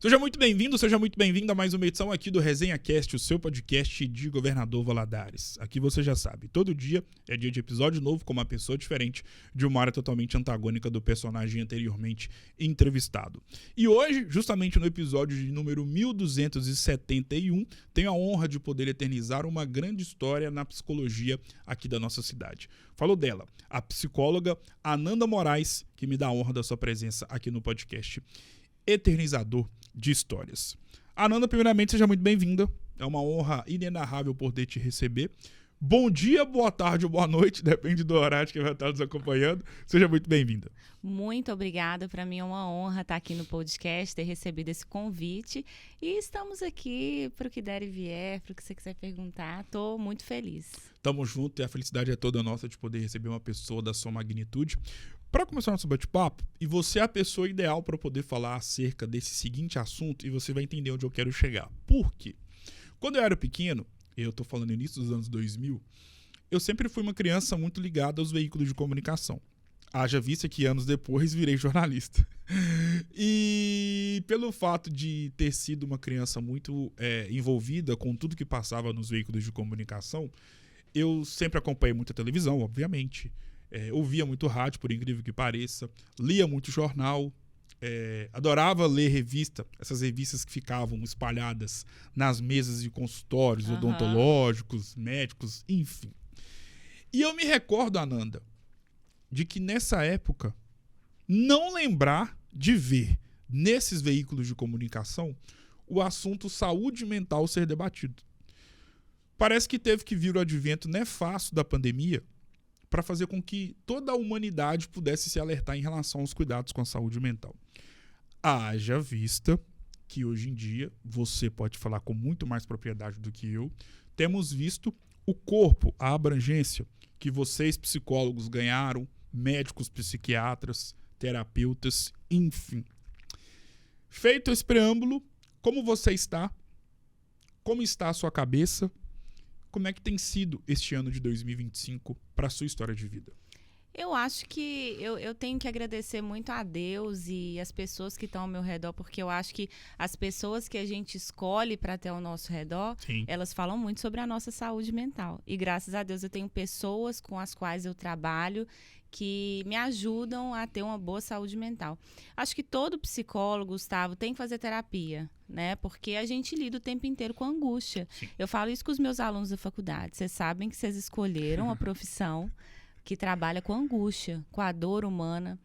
Seja muito bem-vindo, seja muito bem-vinda a mais uma edição aqui do Resenha Cast, o seu podcast de Governador Valadares. Aqui você já sabe, todo dia é dia de episódio novo com uma pessoa diferente de uma área totalmente antagônica do personagem anteriormente entrevistado. E hoje, justamente no episódio de número 1271, tenho a honra de poder eternizar uma grande história na psicologia aqui da nossa cidade. Falo dela, a psicóloga Ananda Moraes, que me dá a honra da sua presença aqui no podcast Eternizador de Histórias. Ananda, primeiramente, seja muito bem-vinda. É uma honra inenarrável poder te receber. Bom dia, boa tarde ou boa noite, depende do horário que vai estar nos acompanhando. Seja muito bem-vinda. Muito obrigada, para mim é uma honra estar aqui no podcast, ter recebido esse convite. E estamos aqui para o que der e vier, para o que você quiser perguntar. Estou muito feliz. Tamo junto e a felicidade é toda nossa de poder receber uma pessoa da sua magnitude. Para começar nosso bate-papo, e você é a pessoa ideal para poder falar acerca desse seguinte assunto, e você vai entender onde eu quero chegar. Por quê? Quando eu era pequeno, eu tô falando no início dos anos 2000, eu sempre fui uma criança muito ligada aos veículos de comunicação. Haja vista que anos depois virei jornalista. E pelo fato de ter sido uma criança muito envolvida com tudo que passava nos veículos de comunicação, eu sempre acompanhei muita televisão, obviamente. Ouvia muito rádio, por incrível que pareça. Lia muito jornal. Adorava ler revista. Essas revistas que ficavam espalhadas nas mesas de consultórios odontológicos, médicos, enfim. E eu me recordo, Ananda, de que nessa época, não lembrar de ver nesses veículos de comunicação o assunto saúde mental ser debatido. Parece que teve que vir o advento nefasto da pandemia para fazer com que toda a humanidade pudesse se alertar em relação aos cuidados com a saúde mental. Haja vista que hoje em dia, você pode falar com muito mais propriedade do que eu, temos visto o corpo, a abrangência que vocês psicólogos ganharam, médicos, psiquiatras, terapeutas, enfim. Feito esse preâmbulo, como você está? Como está a sua cabeça? Como é que tem sido este ano de 2025 para a sua história de vida? Eu acho que eu tenho que agradecer muito a Deus e as pessoas que estão ao meu redor, porque eu acho que as pessoas que a gente escolhe para ter ao nosso redor, Sim. Elas falam muito sobre a nossa saúde mental. E graças a Deus eu tenho pessoas com as quais eu trabalho que me ajudam a ter uma boa saúde mental. Acho que todo psicólogo, Gustavo, tem que fazer terapia, né? Porque a gente lida o tempo inteiro com angústia. Sim. Eu falo isso com os meus alunos da faculdade. Vocês sabem que vocês escolheram a profissão que trabalha com angústia, com a dor humana.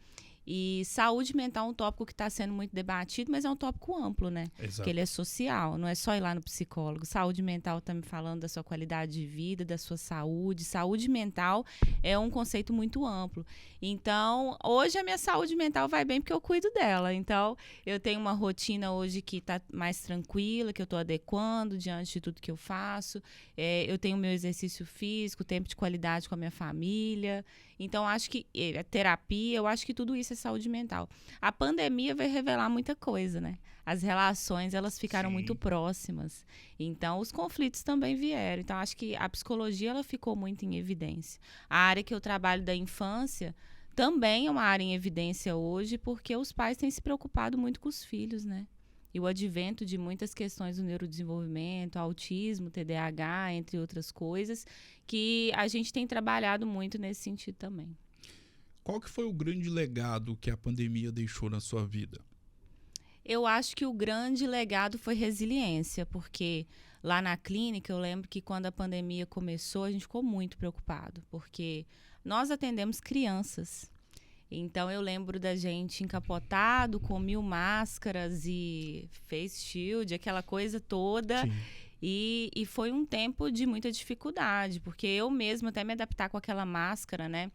E saúde mental é um tópico que está sendo muito debatido, mas é um tópico amplo, né? Exato. Porque ele é social, não é só ir lá no psicólogo. Saúde mental está me falando da sua qualidade de vida, da sua saúde. Saúde mental é um conceito muito amplo. Então, hoje a minha saúde mental vai bem porque eu cuido dela. Então, eu tenho uma rotina hoje que está mais tranquila, que eu estou adequando diante de tudo que eu faço. Eu tenho meu exercício físico, tempo de qualidade com a minha família. Então, acho que a terapia, eu acho que tudo isso é saúde mental. A pandemia vai revelar muita coisa, né? As relações, elas ficaram muito próximas. Então, os conflitos também vieram. Então, acho que a psicologia, ela ficou muito em evidência. A área que eu trabalho da infância também é uma área em evidência hoje, porque os pais têm se preocupado muito com os filhos, né? E o advento de muitas questões do neurodesenvolvimento, autismo, TDAH, entre outras coisas, que a gente tem trabalhado muito nesse sentido também. Qual que foi o grande legado que a pandemia deixou na sua vida? Eu acho que o grande legado foi resiliência, porque lá na clínica eu lembro que quando a pandemia começou, a gente ficou muito preocupado, porque nós atendemos crianças. Então, eu lembro da gente encapotado, com 1000 máscaras e face shield, aquela coisa toda. Sim. E foi um tempo de muita dificuldade, porque eu mesma até me adaptar com aquela máscara, né?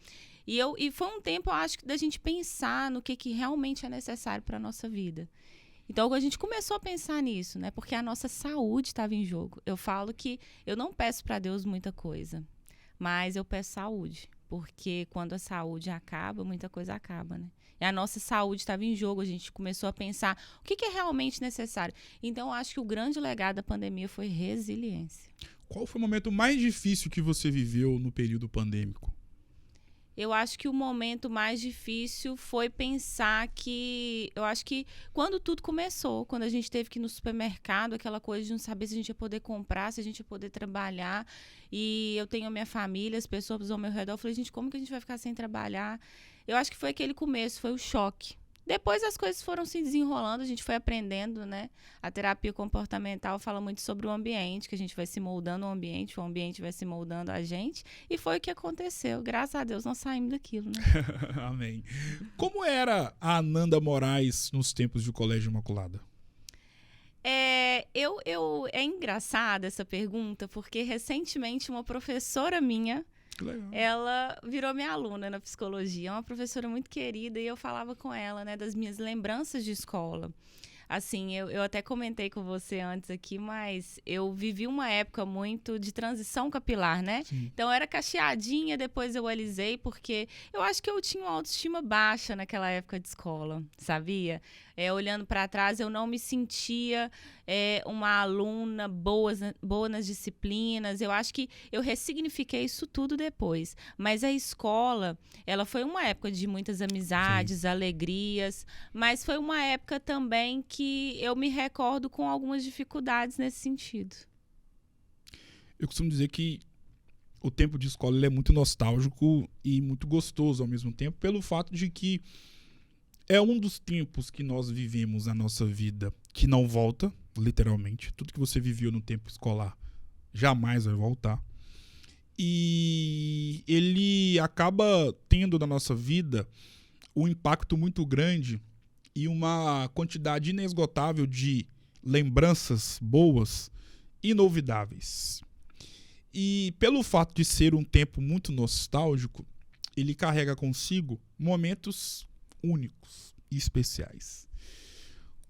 E foi um tempo, eu acho, da gente pensar no que realmente é necessário para a nossa vida. Então, a gente começou a pensar nisso, né? Porque a nossa saúde estava em jogo. Eu falo que eu não peço para Deus muita coisa, mas eu peço saúde. Porque quando a saúde acaba, muita coisa acaba, né? E a nossa saúde estava em jogo, a gente começou a pensar o que é realmente necessário. Então, eu acho que o grande legado da pandemia foi resiliência. Qual foi o momento mais difícil que você viveu no período pandêmico? Eu acho que o momento mais difícil foi pensar que... Eu acho que quando tudo começou, quando a gente teve que ir no supermercado, aquela coisa de não saber se a gente ia poder comprar, se a gente ia poder trabalhar. E eu tenho a minha família, as pessoas ao meu redor. Eu falei, gente, como que a gente vai ficar sem trabalhar? Eu acho que foi aquele começo, foi o choque. Depois as coisas foram se desenrolando, a gente foi aprendendo, né? A terapia comportamental fala muito sobre o ambiente, que a gente vai se moldando o ambiente vai se moldando a gente. E foi o que aconteceu. Graças a Deus nós saímos daquilo, né? Amém. Como era a Ananda Moraes nos tempos de Colégio Imaculada? É engraçada essa pergunta, porque recentemente uma professora minha, Que legal. ela virou minha aluna na psicologia. É uma professora muito querida e eu falava com ela, né, das minhas lembranças de escola. Assim, eu até comentei com você antes aqui, mas eu vivi uma época muito de transição capilar, né? Sim. Então, eu era cacheadinha, depois eu alisei, porque eu acho que eu tinha uma autoestima baixa naquela época de escola, sabia? Olhando para trás, eu não me sentia uma aluna boa nas disciplinas. Eu acho que eu ressignifiquei isso tudo depois. Mas a escola, ela foi uma época de muitas amizades, Sim. alegrias, mas foi uma época também que eu me recordo com algumas dificuldades nesse sentido. Eu costumo dizer que o tempo de escola ele é muito nostálgico e muito gostoso ao mesmo tempo, pelo fato de que é um dos tempos que nós vivemos na nossa vida que não volta, literalmente. Tudo que você viveu no tempo escolar jamais vai voltar. E ele acaba tendo na nossa vida um impacto muito grande e uma quantidade inesgotável de lembranças boas, inolvidáveis. E pelo fato de ser um tempo muito nostálgico, ele carrega consigo momentos únicos e especiais.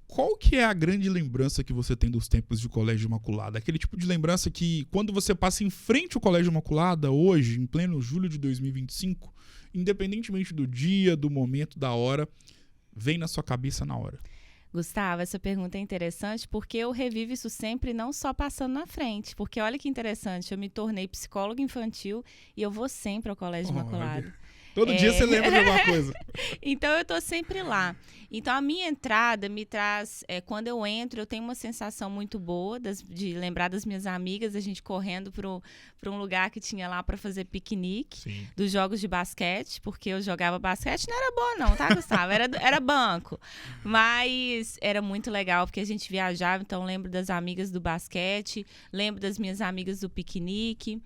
Qual que é a grande lembrança que você tem dos tempos de Colégio Imaculada? Aquele tipo de lembrança que, quando você passa em frente ao Colégio Imaculada, hoje, em pleno julho de 2025, independentemente do dia, do momento, da hora, vem na sua cabeça na hora. Gustavo, essa pergunta é interessante porque eu revivo isso sempre, não só passando na frente. Porque olha que interessante, eu me tornei psicóloga infantil e eu vou sempre ao Colégio Imaculada. Todo dia você lembra de alguma coisa. Então, eu tô sempre lá. Então, a minha entrada me traz... quando eu entro, eu tenho uma sensação muito boa de lembrar das minhas amigas, a gente correndo para um lugar que tinha lá para fazer piquenique. Sim. Dos jogos de basquete, porque eu jogava basquete. Não era boa não, tá, Gustavo? Era banco. Mas era muito legal, porque a gente viajava. Então, lembro das amigas do basquete, lembro das minhas amigas do piquenique.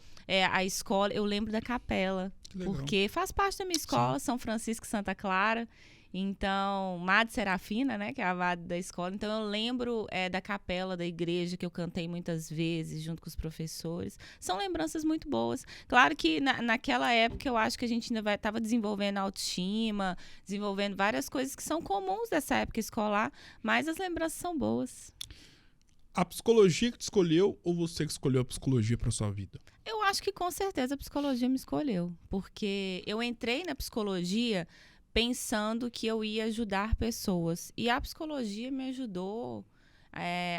A escola, eu lembro da capela. Porque faz parte da minha escola, São Francisco e Santa Clara. Então, Madre Serafina, né, que é a madre da escola. Então, eu lembro da capela da igreja que eu cantei muitas vezes junto com os professores. São lembranças muito boas. Claro que naquela época eu acho que a gente ainda estava desenvolvendo autoestima, desenvolvendo várias coisas que são comuns dessa época escolar, mas as lembranças são boas. A psicologia que te escolheu ou você que escolheu a psicologia para sua vida? Eu acho que com certeza a psicologia me escolheu, porque eu entrei na psicologia pensando que eu ia ajudar pessoas, e a psicologia me ajudou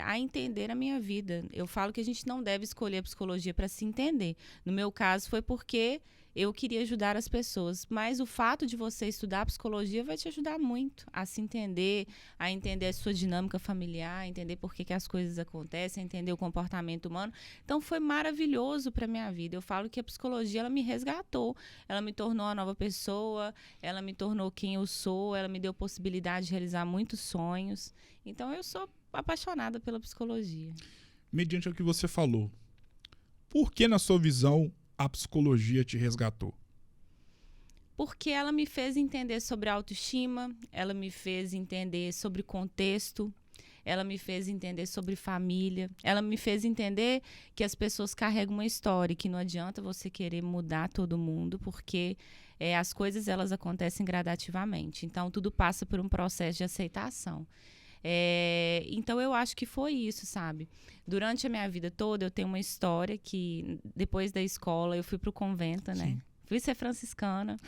a entender a minha vida. Eu falo que a gente não deve escolher a psicologia para se entender. No meu caso foi porque eu queria ajudar as pessoas, mas o fato de você estudar psicologia vai te ajudar muito a se entender, a entender a sua dinâmica familiar, a entender por que as coisas acontecem, a entender o comportamento humano. Então, foi maravilhoso para a minha vida. Eu falo que a psicologia, ela me resgatou, ela me tornou uma nova pessoa, ela me tornou quem eu sou, ela me deu possibilidade de realizar muitos sonhos. Então, eu sou apaixonada pela psicologia. Mediante o que você falou, por que, na sua visão, a psicologia te resgatou? Porque ela me fez entender sobre autoestima, ela me fez entender sobre contexto, ela me fez entender sobre família, ela me fez entender que as pessoas carregam uma história e que não adianta você querer mudar todo mundo, porque as coisas elas acontecem gradativamente. Então, tudo passa por um processo de aceitação. Então, eu acho que foi isso, sabe? Durante a minha vida toda, eu tenho uma história que, depois da escola, eu fui pro convento, né? Sim. Fui ser franciscana.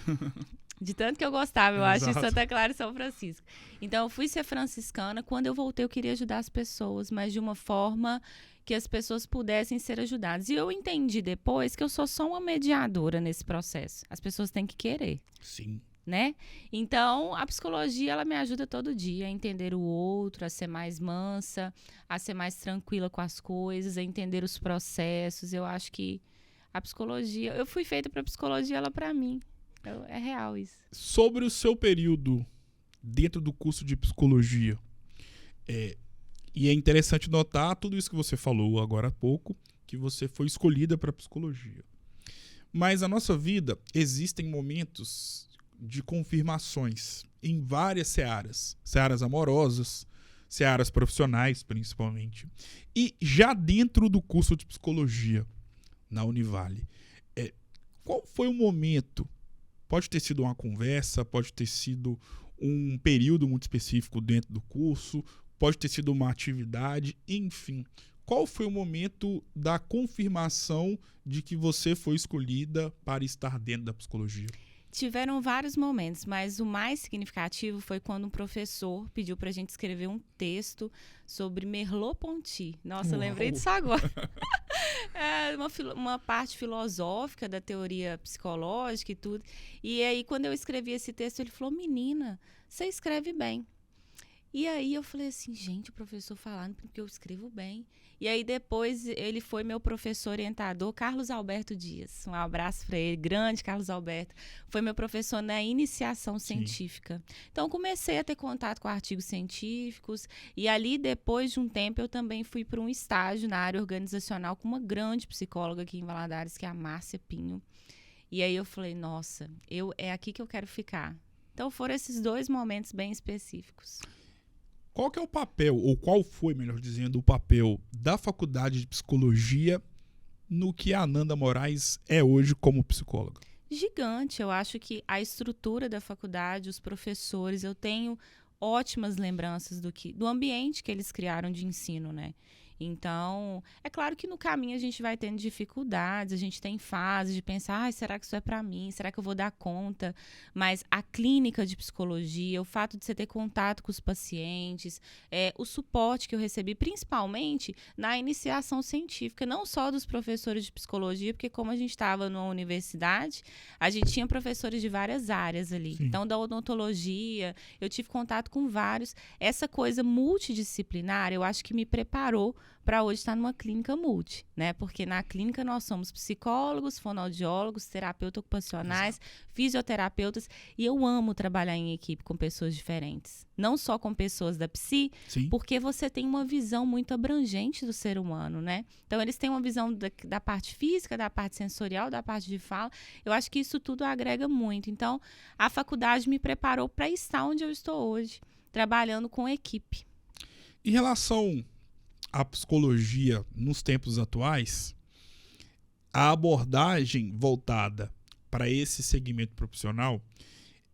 De tanto que eu gostava, eu acho, de Exato. Santa Clara e São Francisco. Então, eu fui ser franciscana. Quando eu voltei, eu queria ajudar as pessoas, mas de uma forma que as pessoas pudessem ser ajudadas. E eu entendi depois que eu sou só uma mediadora nesse processo. As pessoas têm que querer, Sim. né? Então, a psicologia, ela me ajuda todo dia a entender o outro, a ser mais mansa, a ser mais tranquila com as coisas, a entender os processos. Eu acho que a psicologia... Eu fui feita para psicologia, ela para mim. É real isso. Sobre o seu período dentro do curso de psicologia, e é interessante notar tudo isso que você falou agora há pouco, que você foi escolhida para psicologia. Mas na nossa vida existem momentos de confirmações em várias searas. Searas amorosas, searas profissionais, principalmente. E já dentro do curso de psicologia, na Univale, qual foi o momento? Pode ter sido uma conversa, pode ter sido um período muito específico dentro do curso, pode ter sido uma atividade, enfim. Qual foi o momento da confirmação de que você foi escolhida para estar dentro da psicologia? Tiveram vários momentos, mas o mais significativo foi quando um professor pediu para a gente escrever um texto sobre Merleau-Ponty. Nossa, eu lembrei disso agora. É uma parte filosófica da teoria psicológica e tudo. E aí, quando eu escrevi esse texto, ele falou, menina, você escreve bem. E aí eu falei assim, gente, o professor falando porque eu escrevo bem. E aí depois ele foi meu professor orientador, Carlos Alberto Dias. Um abraço para ele, grande Carlos Alberto. Foi meu professor na iniciação científica. Então comecei a ter contato com artigos científicos e ali depois de um tempo eu também fui para um estágio na área organizacional com uma grande psicóloga aqui em Valadares, que é a Márcia Pinho. E aí eu falei, nossa, é aqui que eu quero ficar. Então foram esses dois momentos bem específicos. Qual que é o papel, ou qual foi, melhor dizendo, o papel da faculdade de psicologia no que a Ananda Moraes é hoje como psicóloga? Gigante. Eu acho que a estrutura da faculdade, os professores, eu tenho ótimas lembranças do ambiente que eles criaram de ensino, né? Então, é claro que no caminho a gente vai tendo dificuldades, a gente tem fases de pensar, será que isso é para mim? Será que eu vou dar conta? Mas a clínica de psicologia, o fato de você ter contato com os pacientes, o suporte que eu recebi, principalmente na iniciação científica, não só dos professores de psicologia, porque como a gente estava numa universidade, a gente tinha professores de várias áreas ali. Sim. Então, da odontologia, eu tive contato com vários. Essa coisa multidisciplinar, eu acho que me preparou para hoje estar numa clínica multi, né? Porque na clínica nós somos psicólogos, fonoaudiólogos, terapeutas ocupacionais, fisioterapeutas, e eu amo trabalhar em equipe com pessoas diferentes. Não só com pessoas da psi, Sim. porque você tem uma visão muito abrangente do ser humano, né? Então, eles têm uma visão da parte física, da parte sensorial, da parte de fala. Eu acho que isso tudo agrega muito. Então, a faculdade me preparou para estar onde eu estou hoje, trabalhando com equipe. Em relação à psicologia nos tempos atuais, a abordagem voltada para esse segmento profissional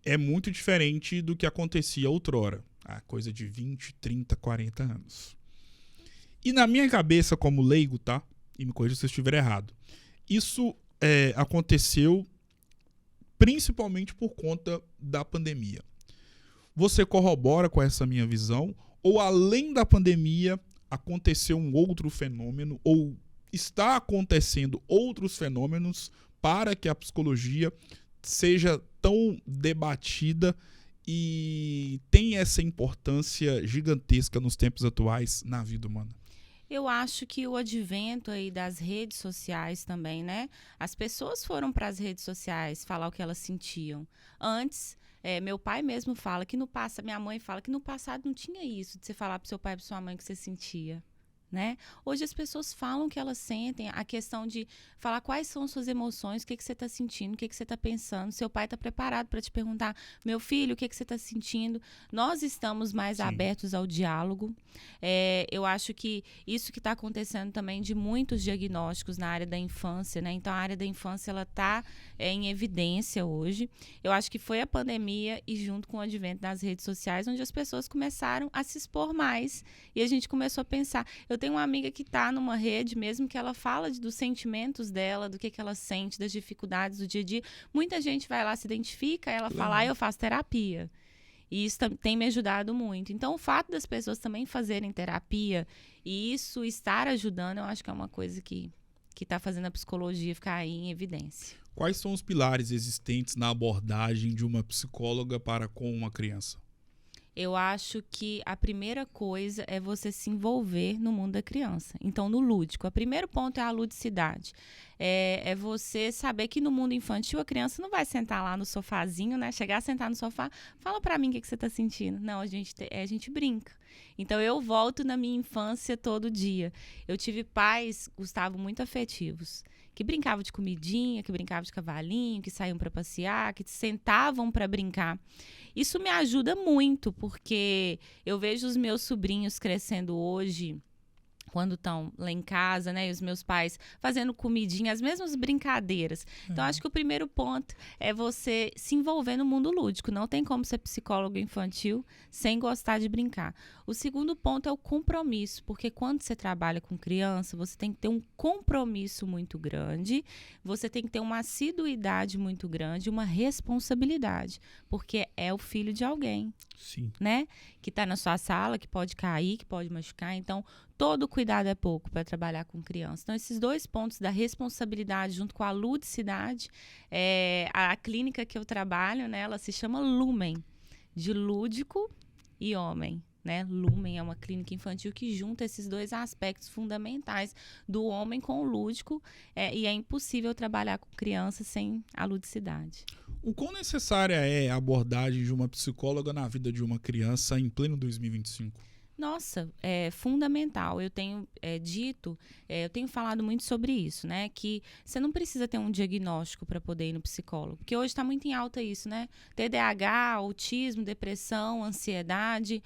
é muito diferente do que acontecia outrora, a coisa de 20, 30, 40 anos. E na minha cabeça, como leigo, tá? E me corrija se eu estiver errado, isso aconteceu principalmente por conta da pandemia. Você corrobora com essa minha visão? Ou além da pandemia, aconteceu um outro fenômeno, ou está acontecendo outros fenômenos para que a psicologia seja tão debatida e tenha essa importância gigantesca nos tempos atuais na vida humana? Eu acho que o advento aí das redes sociais também, né? As pessoas foram para as redes sociais falar o que elas sentiam. Antes, meu pai mesmo fala que no passado, minha mãe fala que no passado não tinha isso de você falar para seu pai e para sua mãe o que você sentia, né? Hoje as pessoas falam o que elas sentem, a questão de falar quais são suas emoções, o que você está sentindo, o que você está pensando. Seu pai está preparado para te perguntar, meu filho, o que você está sentindo? Nós estamos mais abertos ao diálogo. Eu acho que isso que está acontecendo também de muitos diagnósticos na área da infância, né? Então a área da infância ela está em evidência hoje. Eu acho que foi a pandemia e junto com o advento das redes sociais onde as pessoas começaram a se expor mais e a gente começou a pensar. Eu Eu tenho uma amiga que está numa rede, mesmo que ela fala dos sentimentos dela, do que ela sente, das dificuldades do dia a dia. Muita gente vai lá, se identifica, ela fala, eu faço terapia. E isso tem me ajudado muito. Então, o fato das pessoas também fazerem terapia e isso estar ajudando, eu acho que é uma coisa que está fazendo a psicologia ficar aí em evidência. Quais são os pilares existentes na abordagem de uma psicóloga para com uma criança? Eu acho que a primeira coisa é você se envolver no mundo da criança. Então, no lúdico. O primeiro ponto é a ludicidade. É você saber que no mundo infantil a criança não vai sentar lá no sofazinho, né? Chegar a sentar no sofá, fala pra mim o que você tá sentindo. Não, a gente brinca. Então, eu volto na minha infância todo dia. Eu tive pais, Gustavo, muito afetivos, que brincavam de comidinha, que brincavam de cavalinho, que saíam para passear, que sentavam para brincar. Isso me ajuda muito, porque eu vejo os meus sobrinhos crescendo hoje, quando estão lá em casa, né? E os meus pais fazendo comidinha, as mesmas brincadeiras. Então, acho que o primeiro ponto é você se envolver no mundo lúdico. Não tem como ser psicólogo infantil sem gostar de brincar. O segundo ponto é o compromisso, porque quando você trabalha com criança, você tem que ter um compromisso muito grande, você tem que ter uma assiduidade muito grande, uma responsabilidade, porque é o filho de alguém. Sim. Né? Que está na sua sala, que pode cair, que pode machucar. Então, todo cuidado é pouco para trabalhar com criança. Então, esses dois pontos da responsabilidade junto com a ludicidade, a clínica que eu trabalho, né, ela se chama Lumen, de lúdico e homem. Né? Lumen é uma clínica infantil que junta esses dois aspectos fundamentais do homem com o lúdico, e é impossível trabalhar com criança sem a ludicidade. O quão necessária é a abordagem de uma psicóloga na vida de uma criança em pleno 2025? Nossa, é fundamental. Eu tenho eu tenho falado muito sobre isso, né? Que você não precisa ter um diagnóstico para poder ir no psicólogo. Porque hoje está muito em alta isso, né? TDAH, autismo, depressão, ansiedade.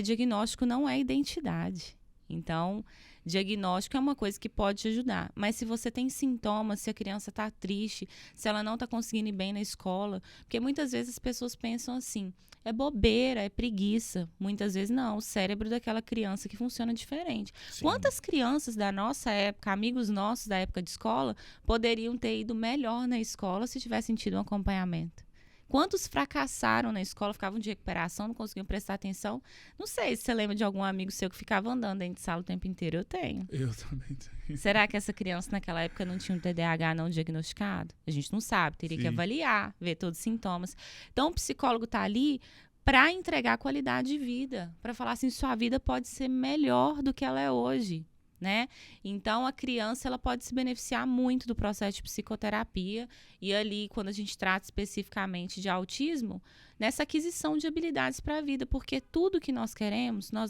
Diagnóstico não é identidade. Então, diagnóstico é uma coisa que pode te ajudar. Mas se você tem sintomas, se a criança está triste, se ela não está conseguindo ir bem na escola, porque muitas vezes as pessoas pensam assim, é bobeira, é preguiça. Muitas vezes não, o cérebro daquela criança que funciona diferente. Sim. Quantas crianças da nossa época, amigos nossos da época de escola, poderiam ter ido melhor na escola se tivessem tido um acompanhamento? Quantos fracassaram na escola, ficavam de recuperação, não conseguiam prestar atenção? Não sei se você lembra de algum amigo seu que ficava andando dentro de sala o tempo inteiro. Eu tenho. Eu também tenho. Será que essa criança naquela época não tinha um TDAH não diagnosticado? A gente não sabe, teria que avaliar, ver todos os sintomas. Então, o psicólogo está ali para entregar qualidade de vida, para falar assim, sua vida pode ser melhor do que ela é hoje. Né? Então, a criança ela pode se beneficiar muito do processo de psicoterapia e ali, quando a gente trata especificamente de autismo, nessa aquisição de habilidades para a vida, porque tudo que nós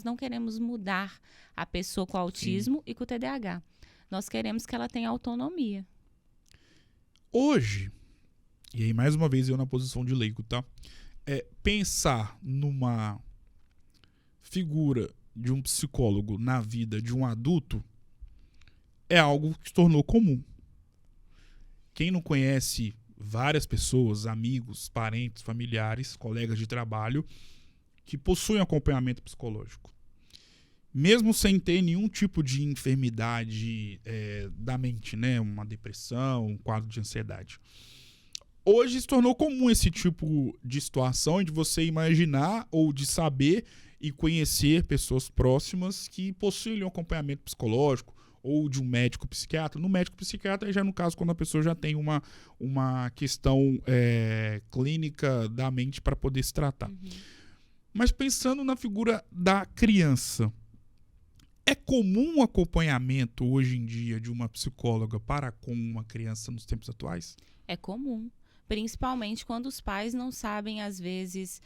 não queremos mudar a pessoa com autismo Sim. e com o TDAH. Nós queremos que ela tenha autonomia. Hoje, e aí mais uma vez eu na posição de leigo, tá? Pensar numa figura de um psicólogo na vida de um adulto é algo que se tornou comum. Quem não conhece várias pessoas, amigos, parentes, familiares, colegas de trabalho que possuem acompanhamento psicológico, mesmo sem ter nenhum tipo de enfermidade da mente, né? Uma depressão, um quadro de ansiedade. Hoje se tornou comum esse tipo de situação de você imaginar ou de saber e conhecer pessoas próximas que possuem um acompanhamento psicológico ou de um médico psiquiatra. No médico psiquiatra, já no caso, quando a pessoa já tem uma questão clínica da mente para poder se tratar. Uhum. Mas pensando na figura da criança, é comum o acompanhamento hoje em dia de uma psicóloga para com uma criança nos tempos atuais? É comum. Principalmente quando os pais não sabem, às vezes,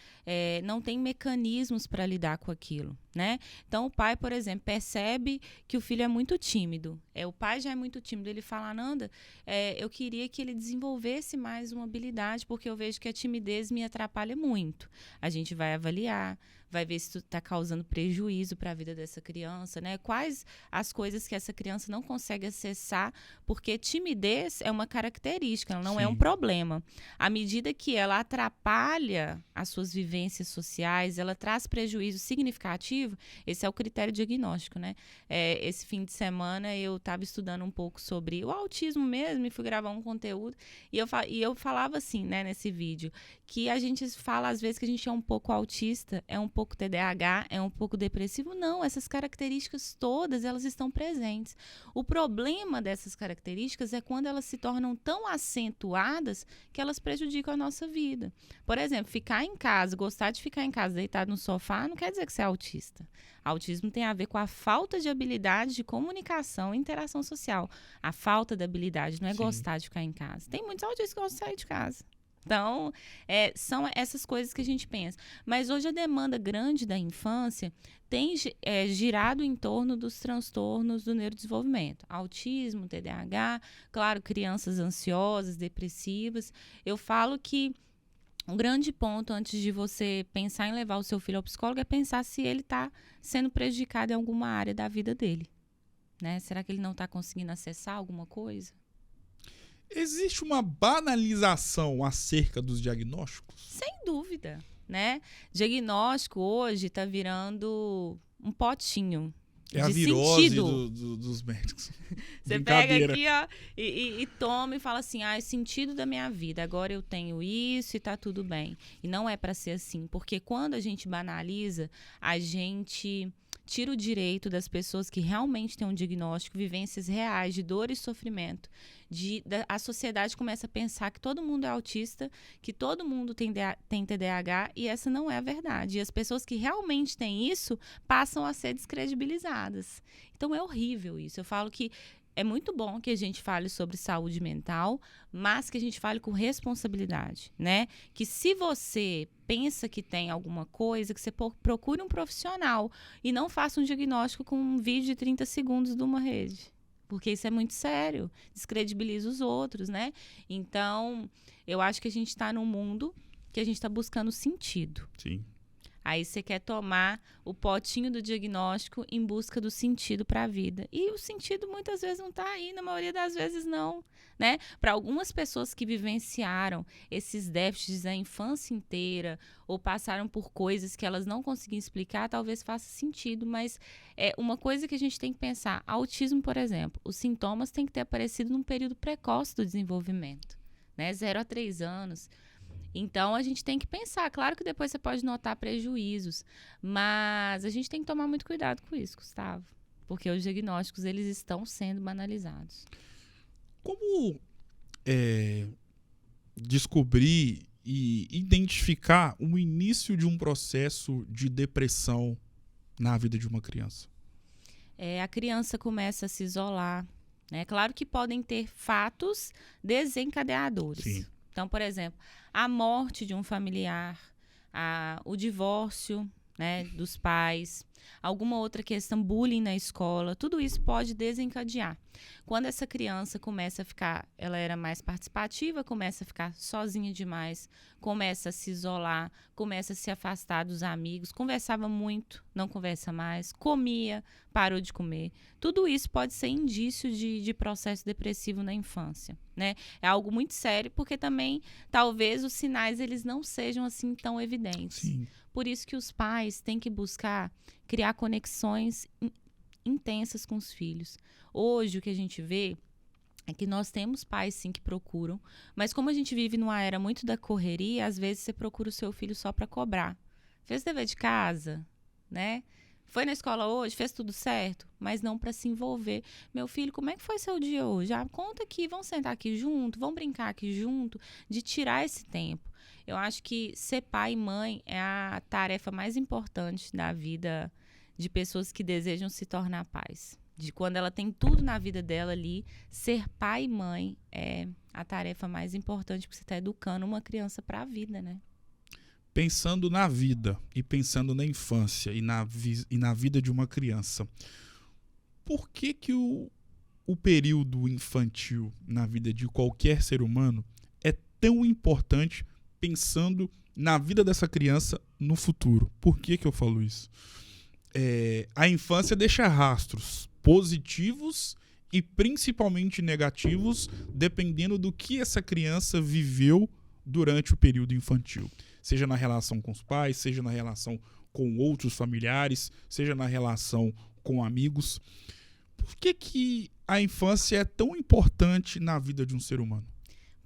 não tem mecanismos para lidar com aquilo, né? Então, o pai, por exemplo, percebe que o filho é muito tímido. O pai já é muito tímido. Ele fala, Nanda, eu queria que ele desenvolvesse mais uma habilidade, porque eu vejo que a timidez me atrapalha muito. A gente vai avaliar, vai ver se isso está causando prejuízo para a vida dessa criança, né? Quais as coisas que essa criança não consegue acessar, porque timidez é uma característica, ela não é um problema. À medida que ela atrapalha as suas vivências sociais, ela traz prejuízos significativos, depressivo, esse é o critério diagnóstico, né? Esse fim de semana eu estava estudando um pouco sobre o autismo mesmo e fui gravar um conteúdo e eu falava assim, né, nesse vídeo, que a gente fala às vezes que a gente é um pouco autista, é um pouco TDAH, é um pouco depressivo. Não, essas características todas, elas estão presentes. O problema dessas características é quando elas se tornam tão acentuadas que elas prejudicam a nossa vida. Por exemplo, ficar em casa, gostar de ficar em casa deitado no sofá, não quer dizer que você é autista. Autismo tem a ver com a falta de habilidade de comunicação e interação social. A falta de habilidade não é gostar de ficar em casa. Tem muitos autistas que gostam de sair de casa. Então, são essas coisas que a gente pensa. Mas hoje a demanda grande da infância tem girado em torno dos transtornos do neurodesenvolvimento. Autismo, TDAH, claro, crianças ansiosas, depressivas. Eu falo que um grande ponto antes de você pensar em levar o seu filho ao psicólogo é pensar se ele está sendo prejudicado em alguma área da vida dele. Né? Será que ele não está conseguindo acessar alguma coisa? Existe uma banalização acerca dos diagnósticos? Sem dúvida, né? Diagnóstico hoje está virando um potinho de a virose dos médicos. Você pega aqui, ó, e toma e fala assim, é sentido da minha vida, agora eu tenho isso e tá tudo bem. E não é para ser assim, porque quando a gente banaliza, a gente tira o direito das pessoas que realmente têm um diagnóstico, vivências reais de dor e sofrimento. A sociedade começa a pensar que todo mundo é autista, que todo mundo tem TDAH, e essa não é a verdade. E as pessoas que realmente têm isso passam a ser descredibilizadas. Então é horrível isso. Eu falo que é muito bom que a gente fale sobre saúde mental, mas que a gente fale com responsabilidade, né? Que se você pensa que tem alguma coisa, que você procure um profissional e não faça um diagnóstico com um vídeo de 30 segundos de uma rede. Porque isso é muito sério, descredibiliza os outros, né? Então, eu acho que a gente está num mundo que a gente está buscando sentido. Sim. Aí você quer tomar o potinho do diagnóstico em busca do sentido para a vida. E o sentido muitas vezes não está aí, na maioria das vezes não, né? Para algumas pessoas que vivenciaram esses déficits a infância inteira ou passaram por coisas que elas não conseguiam explicar, talvez faça sentido, mas uma coisa que a gente tem que pensar, autismo, por exemplo, os sintomas têm que ter aparecido num período precoce do desenvolvimento, né? 0 a 3 anos. Então, a gente tem que pensar. Claro que depois você pode notar prejuízos, mas a gente tem que tomar muito cuidado com isso, Gustavo. Porque os diagnósticos, eles estão sendo banalizados. Como descobrir e identificar o início de um processo de depressão na vida de uma criança? A criança começa a se isolar, né? Claro que podem ter fatos desencadeadores. Sim. Então, por exemplo, a morte de um familiar, o divórcio, né, dos pais, alguma outra questão, bullying na escola, tudo isso pode desencadear. Quando essa criança começa a ficar, ela era mais participativa, começa a ficar sozinha demais, começa a se isolar, começa a se afastar dos amigos, conversava muito, não conversa mais, comia, parou de comer. Tudo isso pode ser indício de processo depressivo na infância, né? É algo muito sério, porque também, talvez, os sinais eles não sejam assim tão evidentes. Sim. Por isso que os pais têm que buscar criar conexões intensas com os filhos. Hoje, o que a gente vê é que nós temos pais, sim, que procuram, mas como a gente vive numa era muito da correria, às vezes você procura o seu filho só para cobrar. Fez dever de casa, né? Foi na escola hoje, fez tudo certo, mas não para se envolver. Meu filho, como é que foi seu dia hoje? Conta aqui, vamos sentar aqui junto, vamos brincar aqui junto, de tirar esse tempo. Eu acho que ser pai e mãe é a tarefa mais importante da vida de pessoas que desejam se tornar pais. De quando ela tem tudo na vida dela ali, ser pai e mãe é a tarefa mais importante, porque você está educando uma criança para a vida, né? Pensando na vida e pensando na infância e na vida de uma criança, por que o período infantil na vida de qualquer ser humano é tão importante pensando na vida dessa criança no futuro? Por que eu falo isso? A infância deixa rastros positivos e principalmente negativos, dependendo do que essa criança viveu durante o período infantil. Seja na relação com os pais, seja na relação com outros familiares, seja na relação com amigos. Por que a infância é tão importante na vida de um ser humano?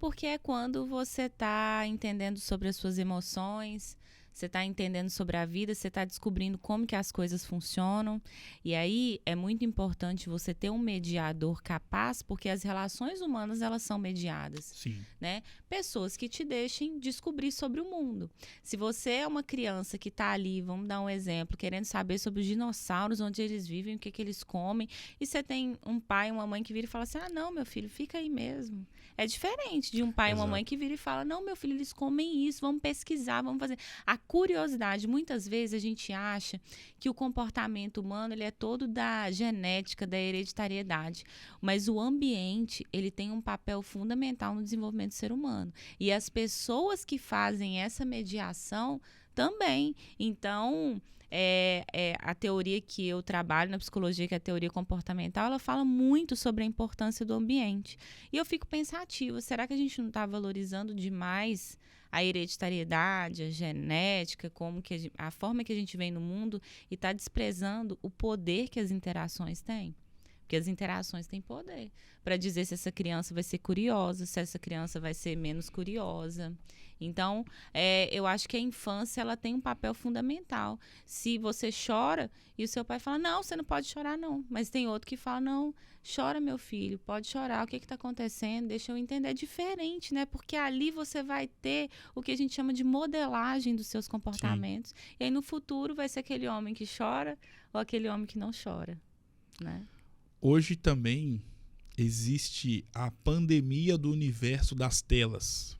Porque é quando você está entendendo sobre as suas emoções, você está entendendo sobre a vida, você está descobrindo como que as coisas funcionam. E aí é muito importante você ter um mediador capaz, porque as relações humanas, elas são mediadas. Sim. Né? Pessoas que te deixem descobrir sobre o mundo. Se você é uma criança que está ali, vamos dar um exemplo, querendo saber sobre os dinossauros, onde eles vivem, o que eles comem, e você tem um pai e uma mãe que vira e fala assim, não, meu filho, fica aí mesmo. É diferente de um pai e uma mãe que vira e fala, não, meu filho, eles comem isso, vamos pesquisar, vamos fazer. A curiosidade, muitas vezes a gente acha que o comportamento humano ele é todo da genética, da hereditariedade, mas o ambiente ele tem um papel fundamental no desenvolvimento do ser humano. E as pessoas que fazem essa mediação também. Então, a teoria que eu trabalho na psicologia, que é a teoria comportamental, ela fala muito sobre a importância do ambiente. E eu fico pensativa, será que a gente não está valorizando demais a hereditariedade, a genética, a forma que a gente vem no mundo e está desprezando o poder que as interações têm? Porque as interações têm poder para dizer se essa criança vai ser curiosa, se essa criança vai ser menos curiosa. Então, eu acho que a infância ela tem um papel fundamental. Se você chora e o seu pai fala, não, você não pode chorar, não. Mas tem outro que fala, não, chora, meu filho, pode chorar. O que está acontecendo? Deixa eu entender. É diferente, né? Porque ali você vai ter o que a gente chama de modelagem dos seus comportamentos. Sim. E aí, no futuro, vai ser aquele homem que chora ou aquele homem que não chora, né? Hoje também existe a pandemia do universo das telas.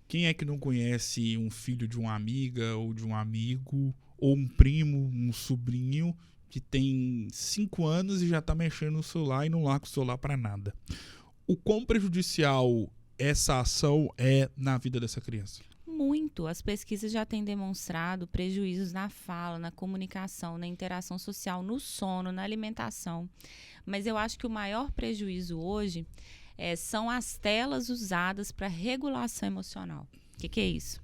Quem é que não conhece um filho de uma amiga ou de um amigo, ou um primo, um sobrinho, que tem 5 anos e já está mexendo no celular e não larga o celular para nada? O quão prejudicial essa ação é na vida dessa criança? Muito. As pesquisas já têm demonstrado prejuízos na fala, na comunicação, na interação social, no sono, na alimentação. Mas eu acho que o maior prejuízo hoje são as telas usadas para regulação emocional. O que é isso?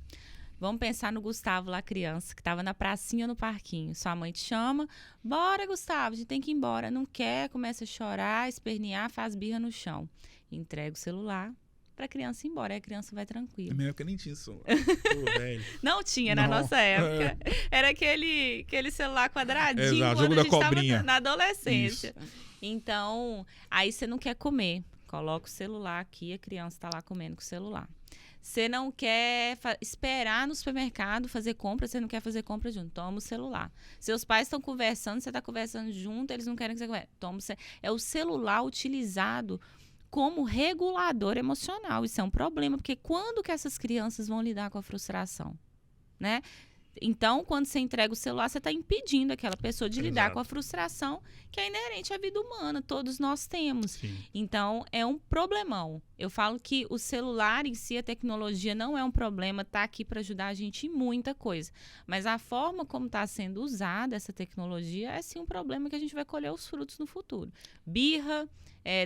Vamos pensar no Gustavo lá, criança, que estava na pracinha ou no parquinho. Sua mãe te chama, bora, Gustavo, a gente tem que ir embora. Não quer, começa a chorar, espernear, faz birra no chão. Entrega o celular para a criança ir embora, aí a criança vai tranquila. Na minha época nem tinha celular. Pô, velho. Não tinha na nossa época. Era aquele celular quadradinho. Exato, jogo da cobrinha. Na adolescência. Isso. Então, aí você não quer comer. Coloca o celular aqui, a criança está lá comendo com o celular. Você não quer esperar no supermercado fazer compra, você não quer fazer compra junto, toma o celular. Seus pais estão conversando, você está conversando junto, eles não querem que você converse, toma o celular. É o celular utilizado como regulador emocional. Isso é um problema, porque quando que essas crianças vão lidar com a frustração, né? Então, quando você entrega o celular, você está impedindo aquela pessoa de lidar com a frustração que é inerente à vida humana. Todos nós temos. Sim. Então, é um problemão. Eu falo que o celular em si, a tecnologia, não é um problema. Está aqui para ajudar a gente em muita coisa. Mas a forma como está sendo usada essa tecnologia é sim um problema que a gente vai colher os frutos no futuro. Birra,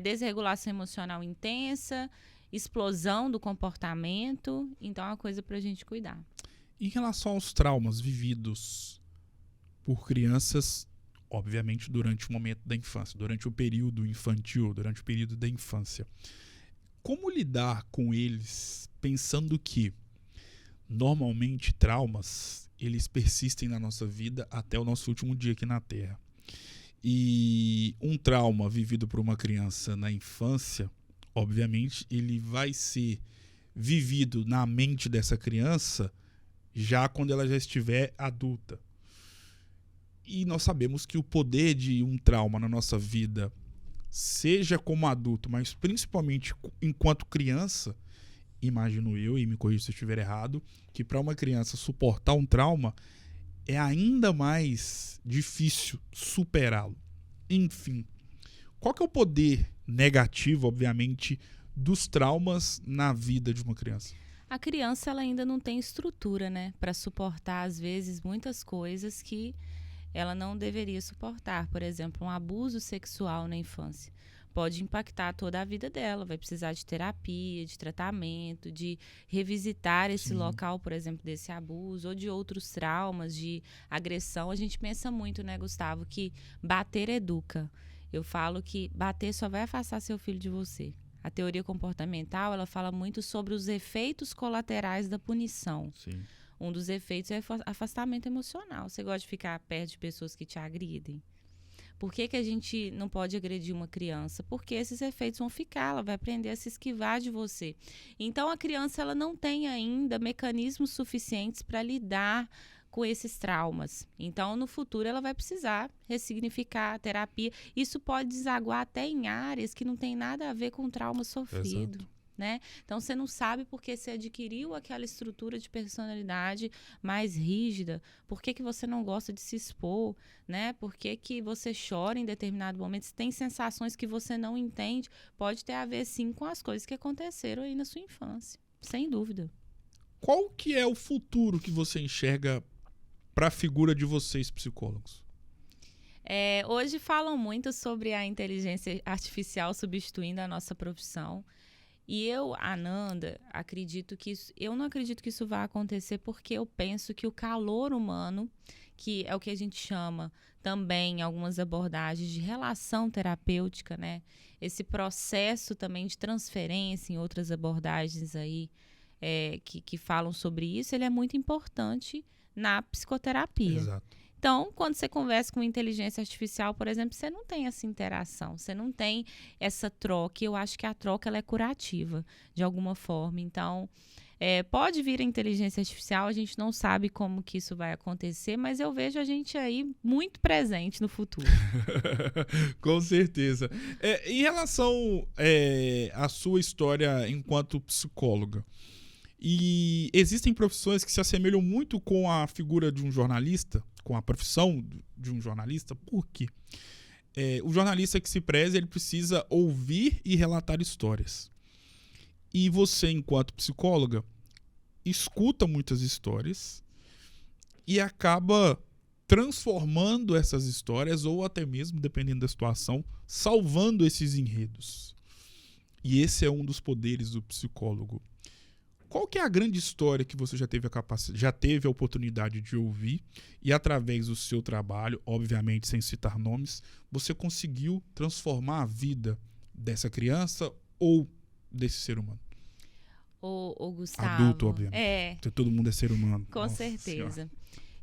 desregulação emocional intensa, explosão do comportamento. Então, é uma coisa para a gente cuidar. Em relação aos traumas vividos por crianças, obviamente durante o momento da infância, durante o período infantil, durante o período da infância, como lidar com eles pensando que normalmente traumas eles persistem na nossa vida até o nosso último dia aqui na Terra? E um trauma vivido por uma criança na infância, obviamente, ele vai ser vivido na mente dessa criança já quando ela já estiver adulta. E nós sabemos que o poder de um trauma na nossa vida, seja como adulto, mas principalmente enquanto criança, imagino eu, e me corrija se eu estiver errado, que para uma criança suportar um trauma é ainda mais difícil superá-lo. Enfim, qual que é o poder negativo, obviamente, dos traumas na vida de uma criança? A criança ela ainda não tem estrutura, né, para suportar, às vezes, muitas coisas que ela não deveria suportar. Por exemplo, um abuso sexual na infância. pode impactar toda a vida dela. Vai precisar de terapia, de tratamento, de revisitar esse Sim. local, por exemplo, desse abuso ou de outros traumas, de agressão. A gente pensa muito, né, Gustavo, que bater educa. Eu falo que bater só vai afastar seu filho de você. A teoria comportamental, ela fala muito sobre os efeitos colaterais da punição. Sim. Um dos efeitos é afastamento emocional. Você gosta de ficar perto de pessoas que te agridem? Por que a gente não pode agredir uma criança? Porque esses efeitos vão ficar, ela vai aprender a se esquivar de você. Então, a criança ela não tem ainda mecanismos suficientes para lidar com esses traumas. Então, no futuro, ela vai precisar ressignificar a terapia. Isso pode desaguar até em áreas que não tem nada a ver com trauma sofrido. Exato. Né? Então, você não sabe porque você adquiriu aquela estrutura de personalidade mais rígida, por que você não gosta de se expor, né? Por que você chora em determinado momento, se tem sensações que você não entende, pode ter a ver, sim, com as coisas que aconteceram aí na sua infância, sem dúvida. Qual que é o futuro que você enxerga para a figura de vocês, psicólogos? Hoje falam muito sobre a inteligência artificial substituindo a nossa profissão. E eu, Ananda, eu não acredito que isso vai acontecer porque eu penso que o calor humano, que é o que a gente chama também em algumas abordagens de relação terapêutica, né? Esse processo também de transferência em outras abordagens aí que falam sobre isso, ele é muito importante na psicoterapia. Exato. Então, quando você conversa com inteligência artificial, por exemplo, você não tem essa interação, você não tem essa troca. Eu acho que a troca ela é curativa, de alguma forma. Então, pode vir a inteligência artificial, a gente não sabe como que isso vai acontecer, mas eu vejo a gente aí muito presente no futuro. Com certeza. Em relação à sua história enquanto psicóloga, e existem profissões que se assemelham muito com a figura de um jornalista, com a profissão de um jornalista, por quê? O jornalista que se preze, ele precisa ouvir e relatar histórias. E você, enquanto psicóloga, escuta muitas histórias e acaba transformando essas histórias, ou até mesmo, dependendo da situação, salvando esses enredos. E esse é um dos poderes do psicólogo. Qual que é a grande história que você já teve a oportunidade de ouvir e, através do seu trabalho, obviamente sem citar nomes, você conseguiu transformar a vida dessa criança ou desse ser humano? O Gustavo. Adulto, obviamente. Porque todo mundo é ser humano. Com certeza.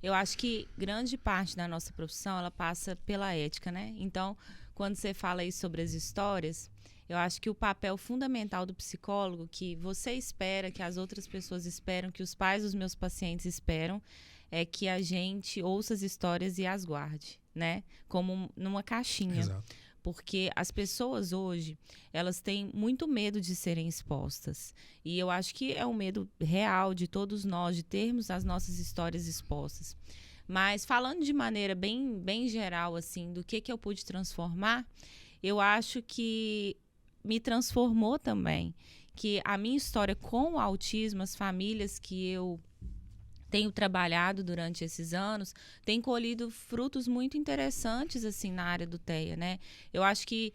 Eu acho que grande parte da nossa profissão, ela passa pela ética, né? Então, quando você fala aí sobre as histórias, eu acho que o papel fundamental do psicólogo, que você espera, que as outras pessoas esperam, que os pais dos meus pacientes esperam, é que a gente ouça as histórias e as guarde, né? Como numa caixinha. Exato. Porque as pessoas hoje, elas têm muito medo de serem expostas. E eu acho que é um medo real de todos nós, de termos as nossas histórias expostas. Mas falando de maneira bem geral, assim, do que eu pude transformar, eu acho que me transformou também. Que a minha história com o autismo, as famílias que eu tenho trabalhado durante esses anos, tem colhido frutos muito interessantes assim na área do TEA, né? Eu acho que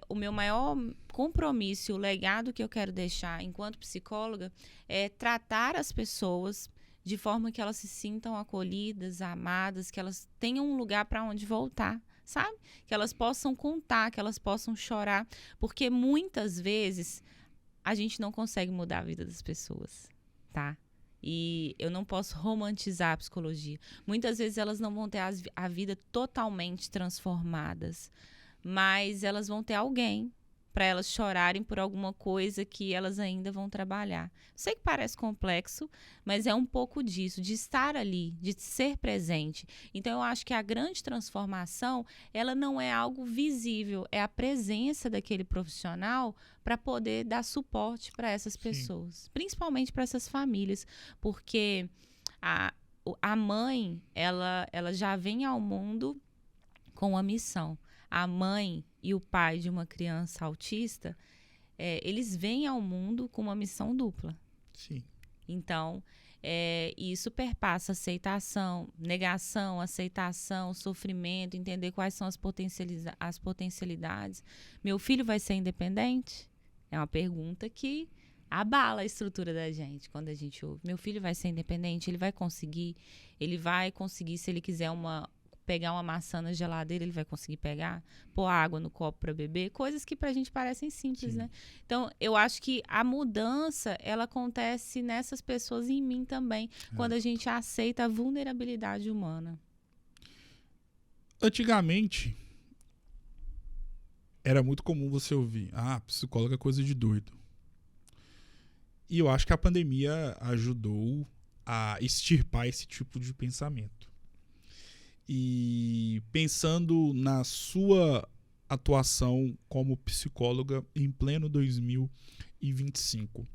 o meu maior compromisso, o legado que eu quero deixar enquanto psicóloga é tratar as pessoas de forma que elas se sintam acolhidas, amadas, que elas tenham um lugar para onde voltar, sabe? Que elas possam contar, que elas possam chorar, porque muitas vezes a gente não consegue mudar a vida das pessoas, tá? E eu não posso romantizar a psicologia. Muitas vezes elas não vão ter a vida totalmente transformadas, mas elas vão ter alguém para elas chorarem por alguma coisa que elas ainda vão trabalhar. Sei que parece complexo, mas é um pouco disso, de estar ali, de ser presente. Então, eu acho que a grande transformação, ela não é algo visível, é a presença daquele profissional para poder dar suporte para essas pessoas, principalmente para essas famílias, porque a mãe, ela já vem ao mundo com uma missão. A mãe e o pai de uma criança autista, eles vêm ao mundo com uma missão dupla. Sim. Então, E isso perpassa aceitação, negação, aceitação, sofrimento, entender quais são as potencialidades. Meu filho vai ser independente? É uma pergunta que abala a estrutura da gente quando a gente ouve. Meu filho vai ser independente? Ele vai conseguir? Ele vai conseguir, se ele quiser pegar uma maçã na geladeira, ele vai conseguir pegar? Pôr água no copo para beber? Coisas que pra gente parecem simples, Sim. né? Então, eu acho que a mudança, ela acontece nessas pessoas e em mim também, quando a gente aceita a vulnerabilidade humana. Antigamente, era muito comum você ouvir, psicólogo é coisa de doido. E eu acho que a pandemia ajudou a extirpar esse tipo de pensamento. E pensando na sua atuação como psicóloga em pleno 2025,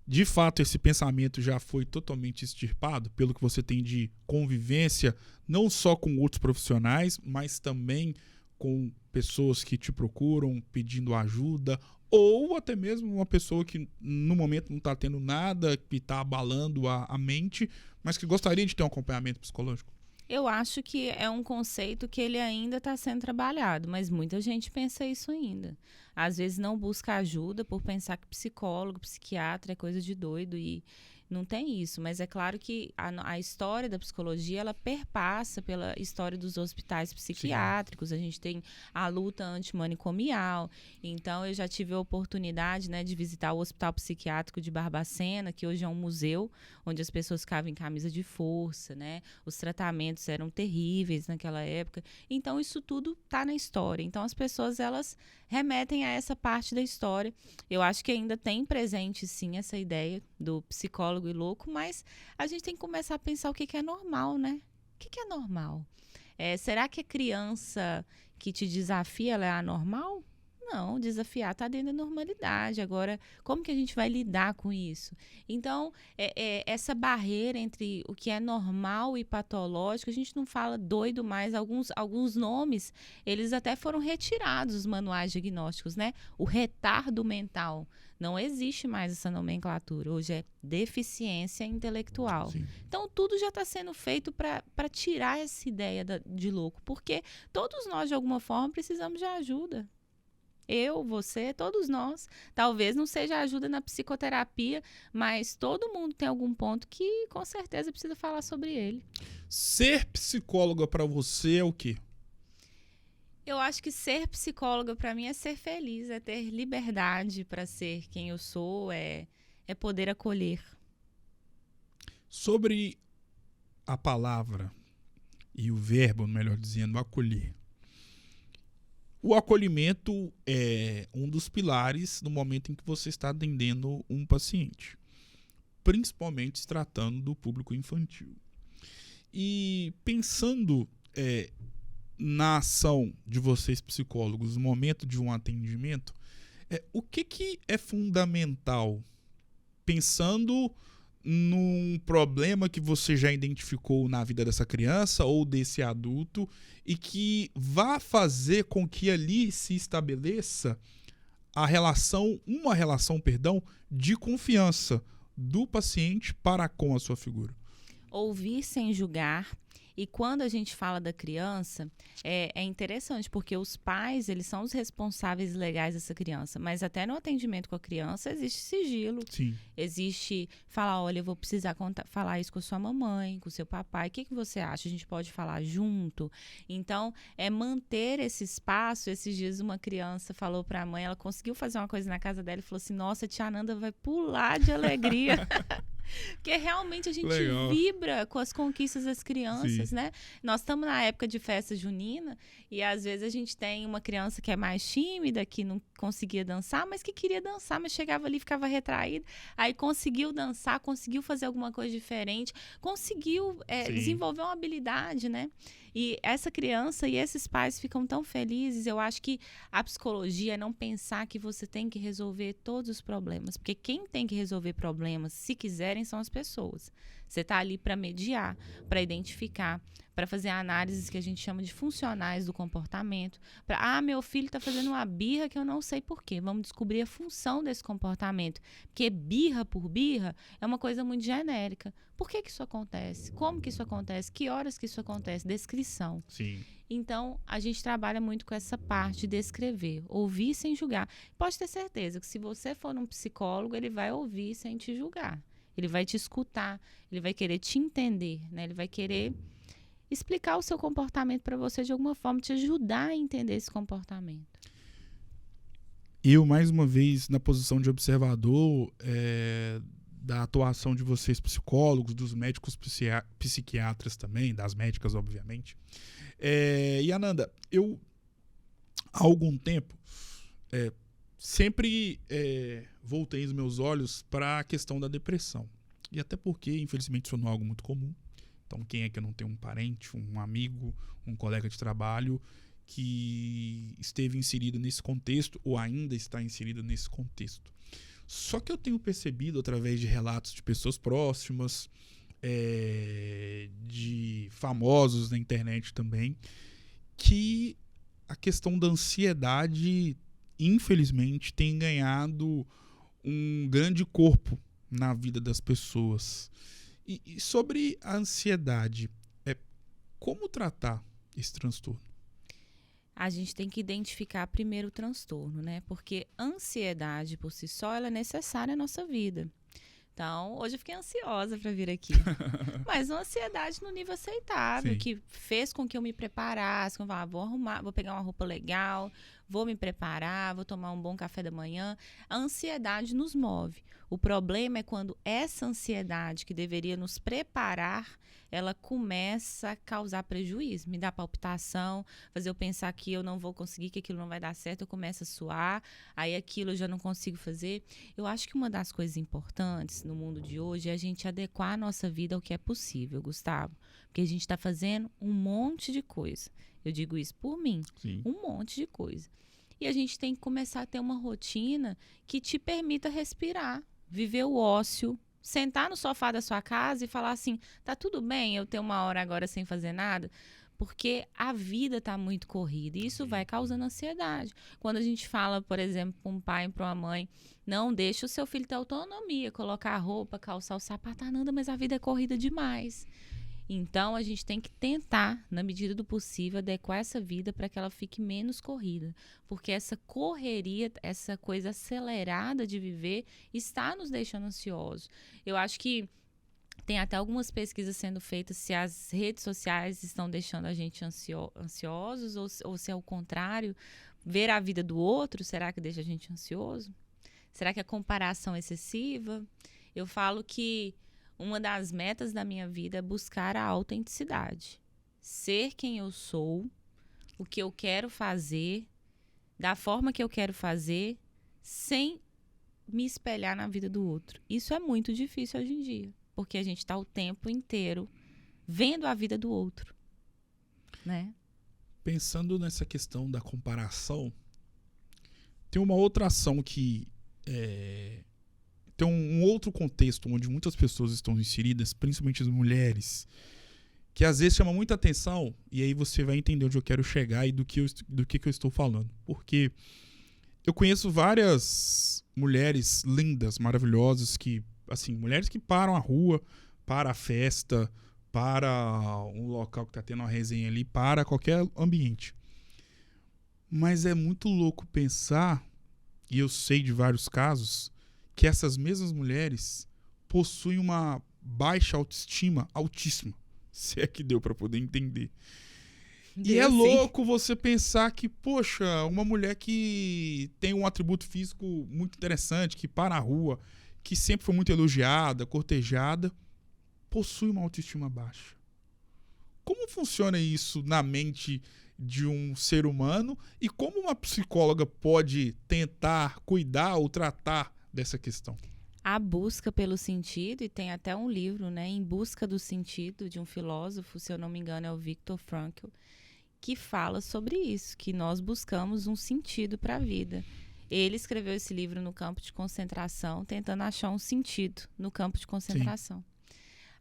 de fato esse pensamento já foi totalmente extirpado pelo que você tem de convivência, não só com outros profissionais, mas também com pessoas que te procuram pedindo ajuda, ou até mesmo uma pessoa que no momento não está tendo nada, que está abalando a mente, mas que gostaria de ter um acompanhamento psicológico? Eu acho que é um conceito que ele ainda está sendo trabalhado, mas muita gente pensa isso ainda. Às vezes não busca ajuda por pensar que psicólogo, psiquiatra é coisa de doido e não tem isso. Mas é claro que a história da psicologia, ela perpassa pela história dos hospitais psiquiátricos. Sim. A gente tem a luta antimanicomial. Então, eu já tive a oportunidade, né, de visitar o Hospital Psiquiátrico de Barbacena, que hoje é um museu, onde as pessoas ficavam em camisa de força, né? Os tratamentos eram terríveis naquela época. Então, isso tudo está na história. Então, as pessoas, elas remetem a essa parte da história. Eu acho que ainda tem presente, sim, essa ideia do psicólogo e louco, mas a gente tem que começar a pensar o que é normal, né? O que é normal? Será que a criança que te desafia, ela é anormal? Não, desafiar está dentro da normalidade. Agora, como que a gente vai lidar com isso? Então, essa barreira entre o que é normal e patológico, a gente não fala doido mais. Alguns nomes, eles até foram retirados dos manuais diagnósticos, né? O retardo mental. Não existe mais essa nomenclatura. Hoje é deficiência intelectual. Sim. Então, tudo já está sendo feito para tirar essa ideia de louco. Porque todos nós, de alguma forma, precisamos de ajuda. Eu, você, todos nós. Talvez não seja ajuda na psicoterapia, mas todo mundo tem algum ponto que, com certeza, precisa falar sobre ele. Ser psicóloga para você é o quê? Eu acho que ser psicóloga para mim é ser feliz, é ter liberdade para ser quem eu sou, é poder acolher. Sobre a palavra e o verbo, melhor dizendo, acolher. O acolhimento é um dos pilares no momento em que você está atendendo um paciente, principalmente se tratando do público infantil. E pensando na ação de vocês psicólogos no momento de um atendimento, o que é fundamental, pensando num problema que você já identificou na vida dessa criança ou desse adulto e que vá fazer com que ali se estabeleça uma relação de confiança do paciente para com a sua figura? Ouvir sem julgar. E quando a gente fala da criança, é interessante, porque os pais, eles são os responsáveis legais dessa criança, mas até no atendimento com a criança existe sigilo. Sim. Existe falar, olha, eu vou precisar falar isso com a sua mamãe, com o seu papai, o que você acha? A gente pode falar junto? Então, é manter esse espaço. Esses dias uma criança falou para a mãe, ela conseguiu fazer uma coisa na casa dela e falou assim, nossa, tia Nanda vai pular de alegria. Porque realmente a gente vibra com as conquistas das crianças, né? Nós estamos na época de festa junina e às vezes a gente tem uma criança que é mais tímida, que não conseguia dançar, mas que queria dançar, mas chegava ali e ficava retraída. Aí conseguiu dançar, conseguiu fazer alguma coisa diferente, conseguiu desenvolver uma habilidade, né? E essa criança e esses pais ficam tão felizes. Eu acho que a psicologia é não pensar que você tem que resolver todos os problemas. Porque quem tem que resolver problemas, se quiserem, são as pessoas. Você está ali para mediar, para identificar, para fazer análises que a gente chama de funcionais do comportamento. Meu filho está fazendo uma birra que eu não sei por quê. Vamos descobrir a função desse comportamento. Porque birra por birra é uma coisa muito genérica. Por que isso acontece? Como que isso acontece? Que horas que isso acontece? Descrição. Sim. Então, a gente trabalha muito com essa parte de descrever, ouvir sem julgar. Pode ter certeza que se você for num psicólogo, ele vai ouvir sem te julgar. Ele vai te escutar, ele vai querer te entender, né? Ele vai querer explicar o seu comportamento para você de alguma forma, te ajudar a entender esse comportamento. Eu, mais uma vez, na posição de observador da atuação de vocês psicólogos, dos médicos psiquiatras também, das médicas, obviamente. E, Ananda, eu, há algum tempo, sempre voltei os meus olhos para a questão da depressão. E até porque, infelizmente, isso não é algo muito comum. Então, quem é que não tem um parente, um amigo, um colega de trabalho que esteve inserido nesse contexto ou ainda está inserido nesse contexto? Só que eu tenho percebido, através de relatos de pessoas próximas, de famosos na internet também, que a questão da ansiedade, infelizmente, tem ganhado um grande corpo na vida das pessoas. E sobre a ansiedade, como tratar esse transtorno? A gente tem que identificar primeiro o transtorno, né? Porque ansiedade por si só, ela é necessária à nossa vida. Então, hoje eu fiquei ansiosa para vir aqui. Mas uma ansiedade no nível aceitável, Sim. que fez com que eu me preparasse, que eu falava, vou arrumar, vou pegar uma roupa legal, vou me preparar, vou tomar um bom café da manhã. A ansiedade nos move. O problema é quando essa ansiedade que deveria nos preparar, ela começa a causar prejuízo, me dá palpitação, fazer eu pensar que eu não vou conseguir, que aquilo não vai dar certo, eu começo a suar, aí aquilo eu já não consigo fazer. Eu acho que uma das coisas importantes no mundo de hoje é a gente adequar a nossa vida ao que é possível, Gustavo, porque a gente está fazendo um monte de coisa. Eu digo isso por mim, Sim. Um monte de coisa. E a gente tem que começar a ter uma rotina que te permita respirar, viver o ócio, sentar no sofá da sua casa e falar assim, tá tudo bem eu ter uma hora agora sem fazer nada? Porque a vida tá muito corrida e isso vai causando ansiedade. Quando a gente fala, por exemplo, para um pai e para uma mãe, não deixa o seu filho ter autonomia, colocar a roupa, calçar o sapato, Nanda, mas a vida é corrida demais. Então, a gente tem que tentar, na medida do possível, adequar essa vida para que ela fique menos corrida. Porque essa correria, essa coisa acelerada de viver, está nos deixando ansiosos. Eu acho que tem até algumas pesquisas sendo feitas se as redes sociais estão deixando a gente ansiosos ou se é o contrário. Ver a vida do outro, será que deixa a gente ansioso? Será que a comparação é excessiva? Eu falo que uma das metas da minha vida é buscar a autenticidade. Ser quem eu sou, o que eu quero fazer, da forma que eu quero fazer, sem me espelhar na vida do outro. Isso é muito difícil hoje em dia, porque a gente está o tempo inteiro vendo a vida do outro, né? Pensando nessa questão da comparação, tem uma outra ação que tem um outro contexto onde muitas pessoas estão inseridas, principalmente as mulheres, que às vezes chama muita atenção, e aí você vai entender onde eu quero chegar e do que eu estou falando. Porque eu conheço várias mulheres lindas, maravilhosas, mulheres que param a rua, para a festa, para um local que está tendo uma resenha ali, para qualquer ambiente. Mas é muito louco pensar, e eu sei de vários casos, que essas mesmas mulheres possuem uma baixa autoestima altíssima, se é que deu para poder entender. E é louco você pensar que, poxa, uma mulher que tem um atributo físico muito interessante, que para a rua, que sempre foi muito elogiada, cortejada, possui uma autoestima baixa. Como funciona isso na mente de um ser humano e como uma psicóloga pode tentar cuidar ou tratar dessa questão? A busca pelo sentido, e tem até um livro, né, Em Busca do Sentido, de um filósofo, se eu não me engano é o Viktor Frankl, que fala sobre isso, que nós buscamos um sentido para a vida. Ele escreveu esse livro no campo de concentração, tentando achar um sentido no campo de concentração. Sim.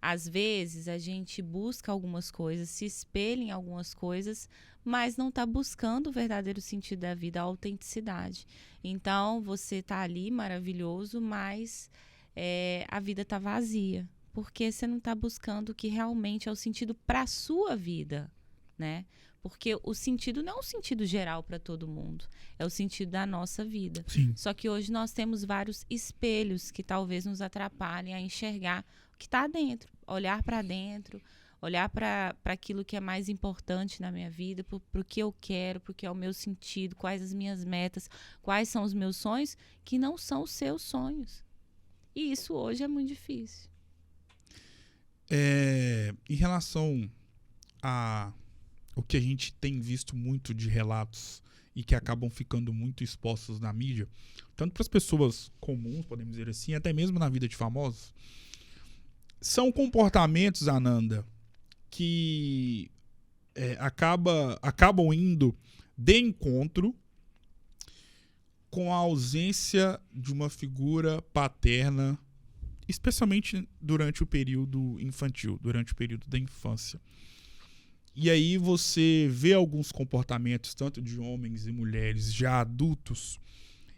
às vezes a gente busca algumas coisas, se espelha em algumas coisas, mas não está buscando o verdadeiro sentido da vida, a autenticidade. Então, você está ali maravilhoso, mas a vida está vazia, porque você não está buscando o que realmente é o sentido para a sua vida, né? Porque o sentido não é um sentido geral para todo mundo, é o sentido da nossa vida. Sim. Só que hoje nós temos vários espelhos que talvez nos atrapalhem a enxergar o que está dentro, olhar para dentro, olhar para aquilo que é mais importante na minha vida, para o que eu quero, para o que é o meu sentido, quais as minhas metas, quais são os meus sonhos, que não são os seus sonhos. E isso hoje é muito difícil. Em relação a o que a gente tem visto muito de relatos e que acabam ficando muito expostos na mídia, tanto para as pessoas comuns, podemos dizer assim, até mesmo na vida de famosos, são comportamentos, Ananda, que acabam indo de encontro com a ausência de uma figura paterna, especialmente durante o período infantil, durante o período da infância. E aí você vê alguns comportamentos, tanto de homens e mulheres já adultos,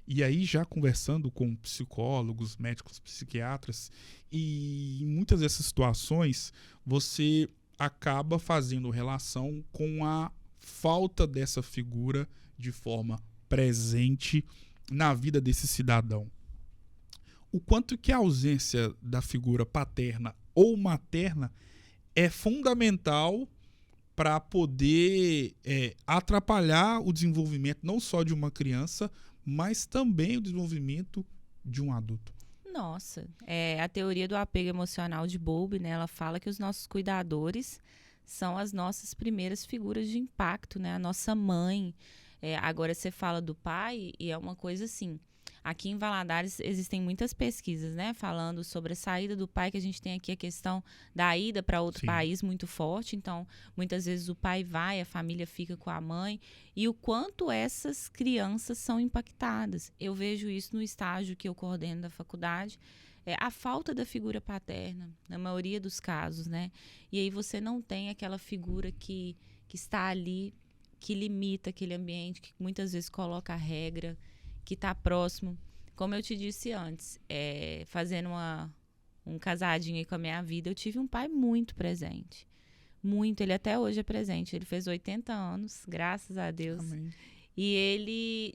e aí já conversando com psicólogos, médicos, psiquiatras, e em muitas dessas situações você acaba fazendo relação com a falta dessa figura de forma presente na vida desse cidadão. O quanto que a ausência da figura paterna ou materna é fundamental para poder atrapalhar o desenvolvimento não só de uma criança, mas também o desenvolvimento de um adulto. Nossa, a teoria do apego emocional de Bowlby, né, ela fala que os nossos cuidadores são as nossas primeiras figuras de impacto, né, a nossa mãe. Agora você fala do pai e é uma coisa assim. Aqui em Valadares existem muitas pesquisas, né, falando sobre a saída do pai, que a gente tem aqui a questão da ida para outro Sim. país muito forte. Então, muitas vezes o pai vai, a família fica com a mãe. E o quanto essas crianças são impactadas. Eu vejo isso no estágio que eu coordeno da faculdade. A falta da figura paterna, na maioria dos casos, né? E aí você não tem aquela figura que está ali, que limita aquele ambiente, que muitas vezes coloca a regra, que está próximo. Como eu te disse antes, fazendo um casadinho aí com a minha vida, eu tive um pai muito presente. Muito, ele até hoje é presente. Ele fez 80 anos, graças a Deus. Amém. E ele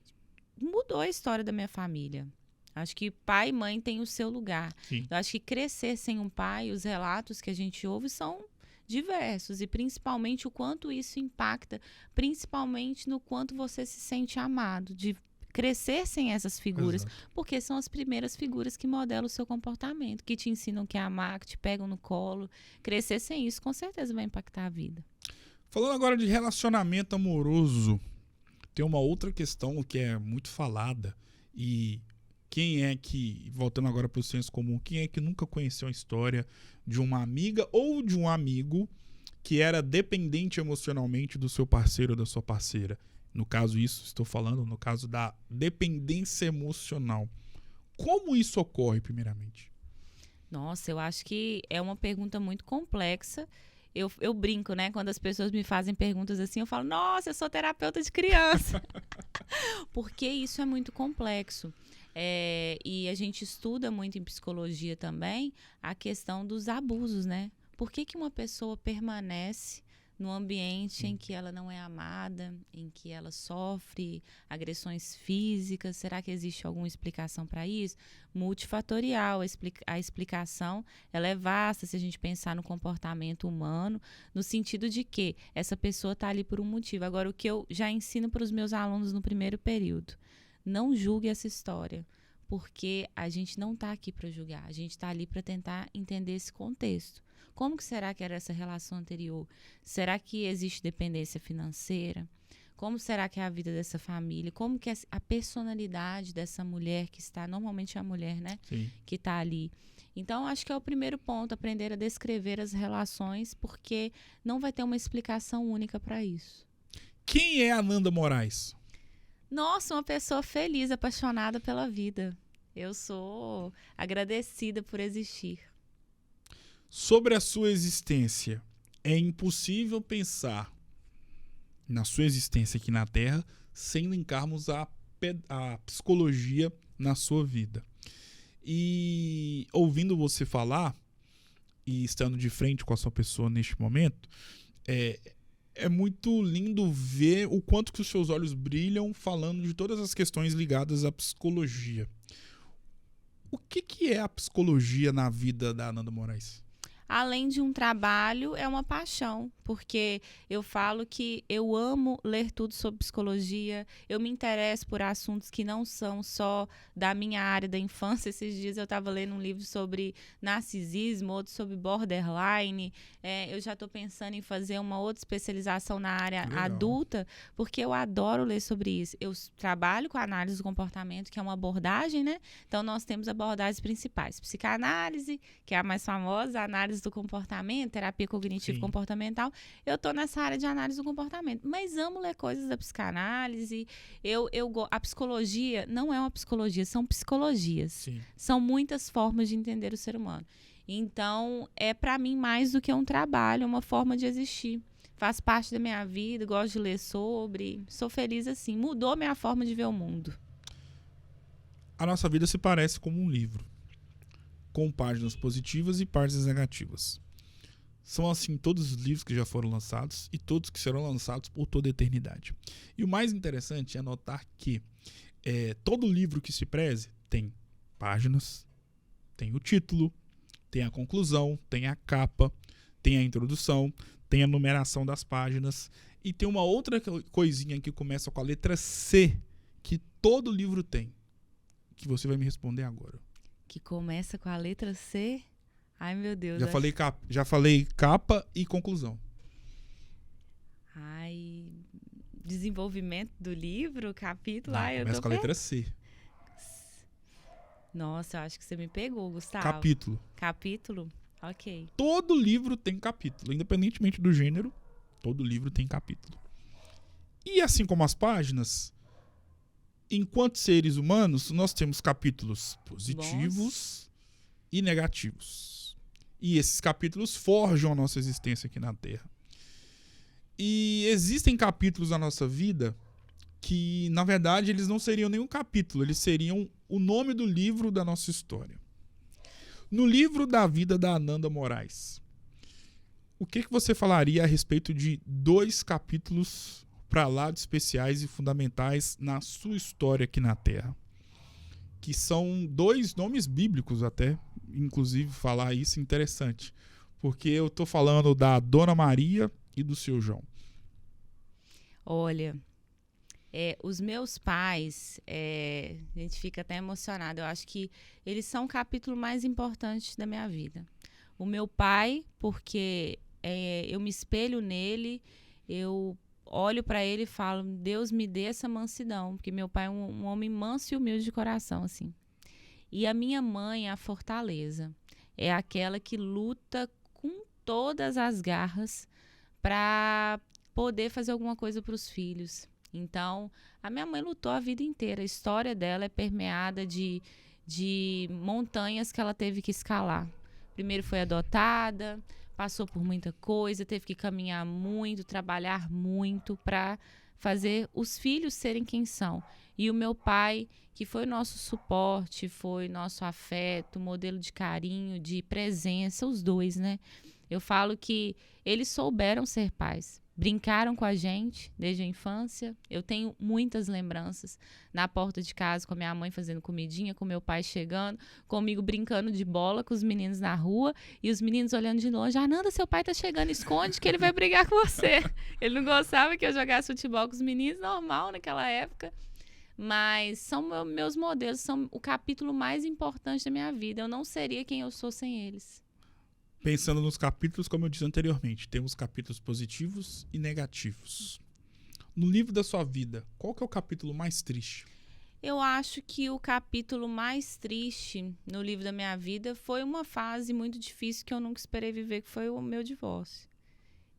mudou a história da minha família. Acho que pai e mãe têm o seu lugar. Sim. Eu acho que crescer sem um pai, os relatos que a gente ouve são diversos. E principalmente o quanto isso impacta, principalmente no quanto você se sente amado, de crescer sem essas figuras, Exato. porque são as primeiras figuras que modelam o seu comportamento, que te ensinam que é amar, que te pegam no colo. Crescer sem isso, com certeza, vai impactar a vida. Falando agora de relacionamento amoroso, tem uma outra questão que é muito falada, e quem é que, voltando agora para o senso comum, quem é que nunca conheceu a história de uma amiga ou de um amigo que era dependente emocionalmente do seu parceiro ou da sua parceira? No caso, isso estou falando no caso da dependência emocional. Como isso ocorre, primeiramente? Nossa, eu acho que é uma pergunta muito complexa. Eu brinco, né? Quando as pessoas me fazem perguntas assim, eu falo, nossa, eu sou terapeuta de criança. Porque isso é muito complexo. E a gente estuda muito em psicologia também a questão dos abusos, né? Por que uma pessoa permanece no ambiente em que ela não é amada, em que ela sofre agressões físicas? Será que existe alguma explicação para isso? Multifatorial. A explicação ela é vasta se a gente pensar no comportamento humano, no sentido de que essa pessoa está ali por um motivo. Agora, o que eu já ensino para os meus alunos no primeiro período, não julgue essa história, porque a gente não está aqui para julgar, a gente está ali para tentar entender esse contexto. Como que será que era essa relação anterior? Será que existe dependência financeira? Como será que é a vida dessa família? Como que é a personalidade dessa mulher que está, normalmente é a mulher, né? Sim. Que está ali. Então, acho que é o primeiro ponto, aprender a descrever as relações, porque não vai ter uma explicação única para isso. Quem é a Ananda Moraes? Nossa, uma pessoa feliz, apaixonada pela vida. Eu sou agradecida por existir. Sobre a sua existência, é impossível pensar na sua existência aqui na Terra sem linkarmos a psicologia na sua vida. E ouvindo você falar e estando de frente com a sua pessoa neste momento, é muito lindo ver o quanto que os seus olhos brilham falando de todas as questões ligadas à psicologia. O que é a psicologia na vida da Ananda Moraes? Além de um trabalho, é uma paixão, porque eu falo que eu amo ler tudo sobre psicologia, eu me interesso por assuntos que não são só da minha área da infância. Esses dias eu estava lendo um livro sobre narcisismo, outro sobre borderline, eu já estou pensando em fazer uma outra especialização na área adulta, porque eu adoro ler sobre isso. Eu trabalho com a análise do comportamento, que é uma abordagem, né? Então nós temos abordagens principais, psicanálise, que é a mais famosa, a análise do comportamento, terapia cognitivo-comportamental. Eu estou nessa área de análise do comportamento, mas amo ler coisas da psicanálise. A psicologia não é uma psicologia, são psicologias. Sim. São muitas formas de entender o ser humano. Então, é para mim mais do que um trabalho, é uma forma de existir. Faz parte da minha vida, gosto de ler sobre, sou feliz assim. Mudou minha forma de ver o mundo. A nossa vida se parece como um livro, com páginas positivas e páginas negativas. São assim todos os livros que já foram lançados e todos que serão lançados por toda a eternidade. E o mais interessante é notar que todo livro que se preze tem páginas, tem o título, tem a conclusão, tem a capa, tem a introdução, tem a numeração das páginas e tem uma outra coisinha que começa com a letra C, que todo livro tem, que você vai me responder agora. Que começa com a letra C? Ai, meu Deus. Já falei capa e conclusão. Ai, desenvolvimento do livro, capítulo. Não, começa com a letra C. Nossa, eu acho que você me pegou, Gustavo. Capítulo? Ok. Todo livro tem capítulo, independentemente do gênero, todo livro tem capítulo. E assim como as páginas, enquanto seres humanos, nós temos capítulos positivos e negativos. E esses capítulos forjam a nossa existência aqui na Terra. E existem capítulos na nossa vida que, na verdade, eles não seriam nenhum capítulo, eles seriam o nome do livro da nossa história. No livro da vida da Ananda Moraes, o que você falaria a respeito de 2 capítulos para lá de especiais e fundamentais na sua história aqui na Terra? Que são 2 nomes bíblicos até, inclusive falar isso é interessante, porque eu estou falando da Dona Maria e do seu João. Olha, os meus pais, a gente fica até emocionado, eu acho que eles são o capítulo mais importante da minha vida. O meu pai, porque eu me espelho nele, eu olho para ele e falo, Deus me dê essa mansidão, porque meu pai é um homem manso e humilde de coração, assim. E a minha mãe é a fortaleza, é aquela que luta com todas as garras para poder fazer alguma coisa para os filhos. Então, a minha mãe lutou a vida inteira, a história dela é permeada de montanhas que ela teve que escalar. Primeiro foi adotada, passou por muita coisa, teve que caminhar muito, trabalhar muito para fazer os filhos serem quem são. E o meu pai, que foi nosso suporte, foi nosso afeto, modelo de carinho, de presença, os 2, né? Eu falo que eles souberam ser pais. Brincaram com a gente desde a infância. Eu tenho muitas lembranças na porta de casa com a minha mãe fazendo comidinha, com meu pai chegando, comigo brincando de bola com os meninos na rua e os meninos olhando de longe. Ananda, seu pai tá chegando, esconde que ele vai brigar com você. Ele não gostava que eu jogasse futebol com os meninos, normal naquela época. Mas são meus modelos, são o capítulo mais importante da minha vida. Eu não seria quem eu sou sem eles. Pensando nos capítulos, como eu disse anteriormente, temos capítulos positivos e negativos. No livro da sua vida, qual que é o capítulo mais triste? Eu acho que o capítulo mais triste no livro da minha vida foi uma fase muito difícil que eu nunca esperei viver, que foi o meu divórcio.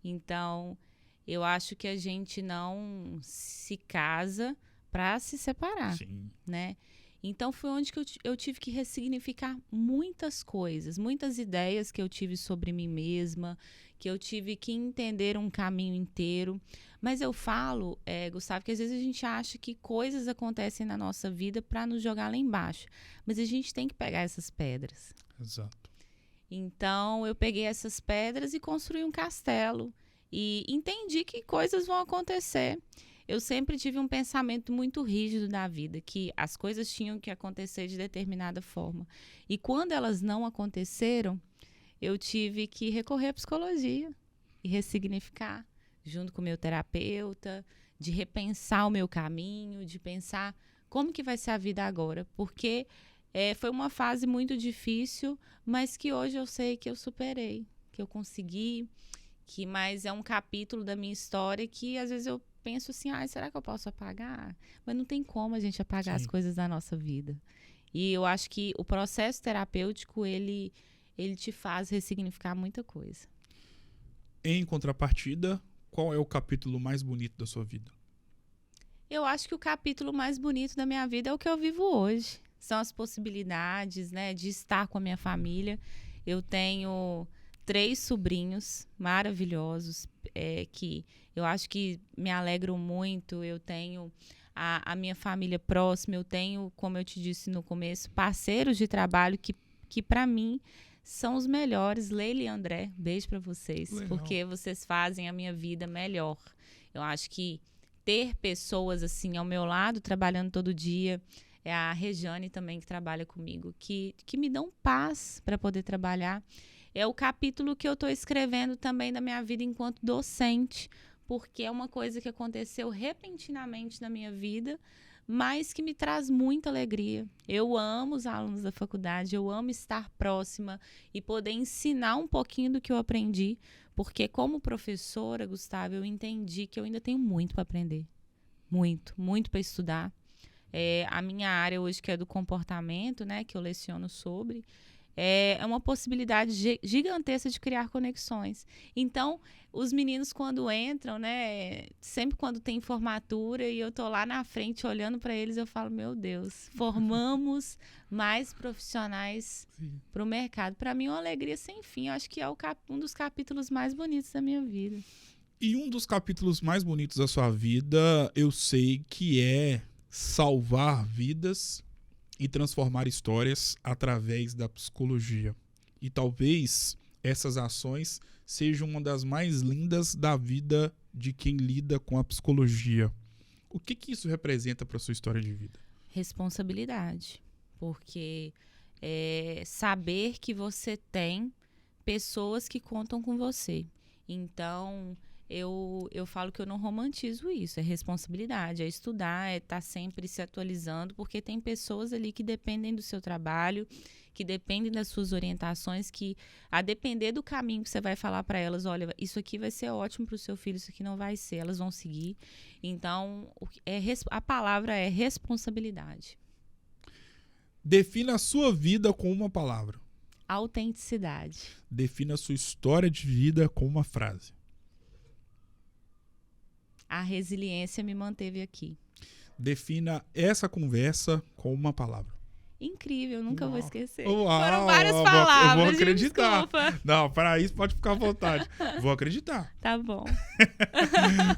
Então, eu acho que a gente não se casa para se separar, Sim. né? Então, foi onde que eu tive que ressignificar muitas coisas, muitas ideias que eu tive sobre mim mesma, que eu tive que entender um caminho inteiro. Mas eu falo, Gustavo, que às vezes a gente acha que coisas acontecem na nossa vida para nos jogar lá embaixo. Mas a gente tem que pegar essas pedras. Exato. Então, eu peguei essas pedras e construí um castelo. E entendi que coisas vão acontecer. Eu sempre tive um pensamento muito rígido na vida, que as coisas tinham que acontecer de determinada forma. E quando elas não aconteceram, eu tive que recorrer à psicologia e ressignificar, junto com o meu terapeuta, de repensar o meu caminho, de pensar como que vai ser a vida agora. Porque foi uma fase muito difícil, mas que hoje eu sei que eu superei, que eu consegui, mas é um capítulo da minha história que às vezes eu penso assim, será que eu posso apagar? Mas não tem como a gente apagar as coisas da nossa vida. E eu acho que o processo terapêutico, ele te faz ressignificar muita coisa. Em contrapartida, qual é o capítulo mais bonito da sua vida? Eu acho que o capítulo mais bonito da minha vida é o que eu vivo hoje. São as possibilidades, né, de estar com a minha família. Eu tenho 3 sobrinhos maravilhosos, que eu acho que me alegram muito. Eu tenho a minha família próxima, eu tenho, como eu te disse no começo, parceiros de trabalho que para mim são os melhores. Leila e André, beijo para vocês, Legal. Porque vocês fazem a minha vida melhor. Eu acho que ter pessoas assim ao meu lado, trabalhando todo dia, a Rejane também que trabalha comigo, que me dão paz para poder trabalhar. É o capítulo que eu estou escrevendo também da minha vida enquanto docente, porque é uma coisa que aconteceu repentinamente na minha vida, mas que me traz muita alegria. Eu amo os alunos da faculdade, eu amo estar próxima e poder ensinar um pouquinho do que eu aprendi, porque como professora, Gustavo, eu entendi que eu ainda tenho muito para aprender. Muito, muito para estudar. A minha área hoje, que é do comportamento, né, que eu leciono sobre, é uma possibilidade gigantesca de criar conexões. Então, os meninos quando entram, né, sempre quando tem formatura e eu tô lá na frente olhando para eles, eu falo, meu Deus, formamos mais profissionais para o mercado. Para mim é uma alegria sem fim. Eu acho que é um dos capítulos mais bonitos da minha vida. E um dos capítulos mais bonitos da sua vida, eu sei que é salvar vidas e transformar histórias através da psicologia. E talvez essas ações sejam uma das mais lindas da vida de quem lida com a psicologia. O que isso representa para a sua história de vida? Responsabilidade. Porque saber que você tem pessoas que contam com você. Então, eu falo que eu não romantizo isso, é responsabilidade, é estudar, é estar sempre se atualizando, porque tem pessoas ali que dependem do seu trabalho, que dependem das suas orientações, que a depender do caminho que você vai falar para elas, olha, isso aqui vai ser ótimo para o seu filho, isso aqui não vai ser, elas vão seguir. Então, a palavra é responsabilidade. Defina a sua vida com uma palavra. Autenticidade. Defina a sua história de vida com uma frase. A resiliência me manteve aqui. Defina essa conversa com uma palavra. Incrível, nunca vou esquecer. Uau, foram várias palavras. Eu vou acreditar. Desculpa. Não, para isso pode ficar à vontade. Vou acreditar. Tá bom.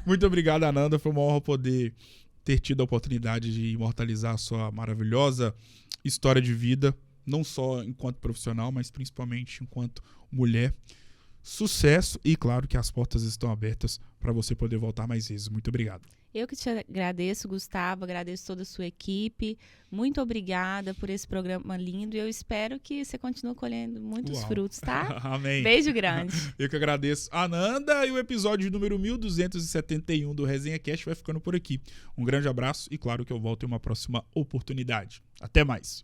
Muito obrigado, Ananda. Foi uma honra poder ter tido a oportunidade de imortalizar a sua maravilhosa história de vida, não só enquanto profissional, mas principalmente enquanto mulher. Sucesso e claro que as portas estão abertas para você poder voltar mais vezes. Muito obrigado. Eu que te agradeço, Gustavo, agradeço toda a sua equipe. Muito obrigada por esse programa lindo e eu espero que você continue colhendo muitos frutos, tá? Amém. Beijo grande. Eu que agradeço, Ananda, e o episódio número 1271 do Resenha Cast vai ficando por aqui. Um grande abraço e claro que eu volto em uma próxima oportunidade. Até mais.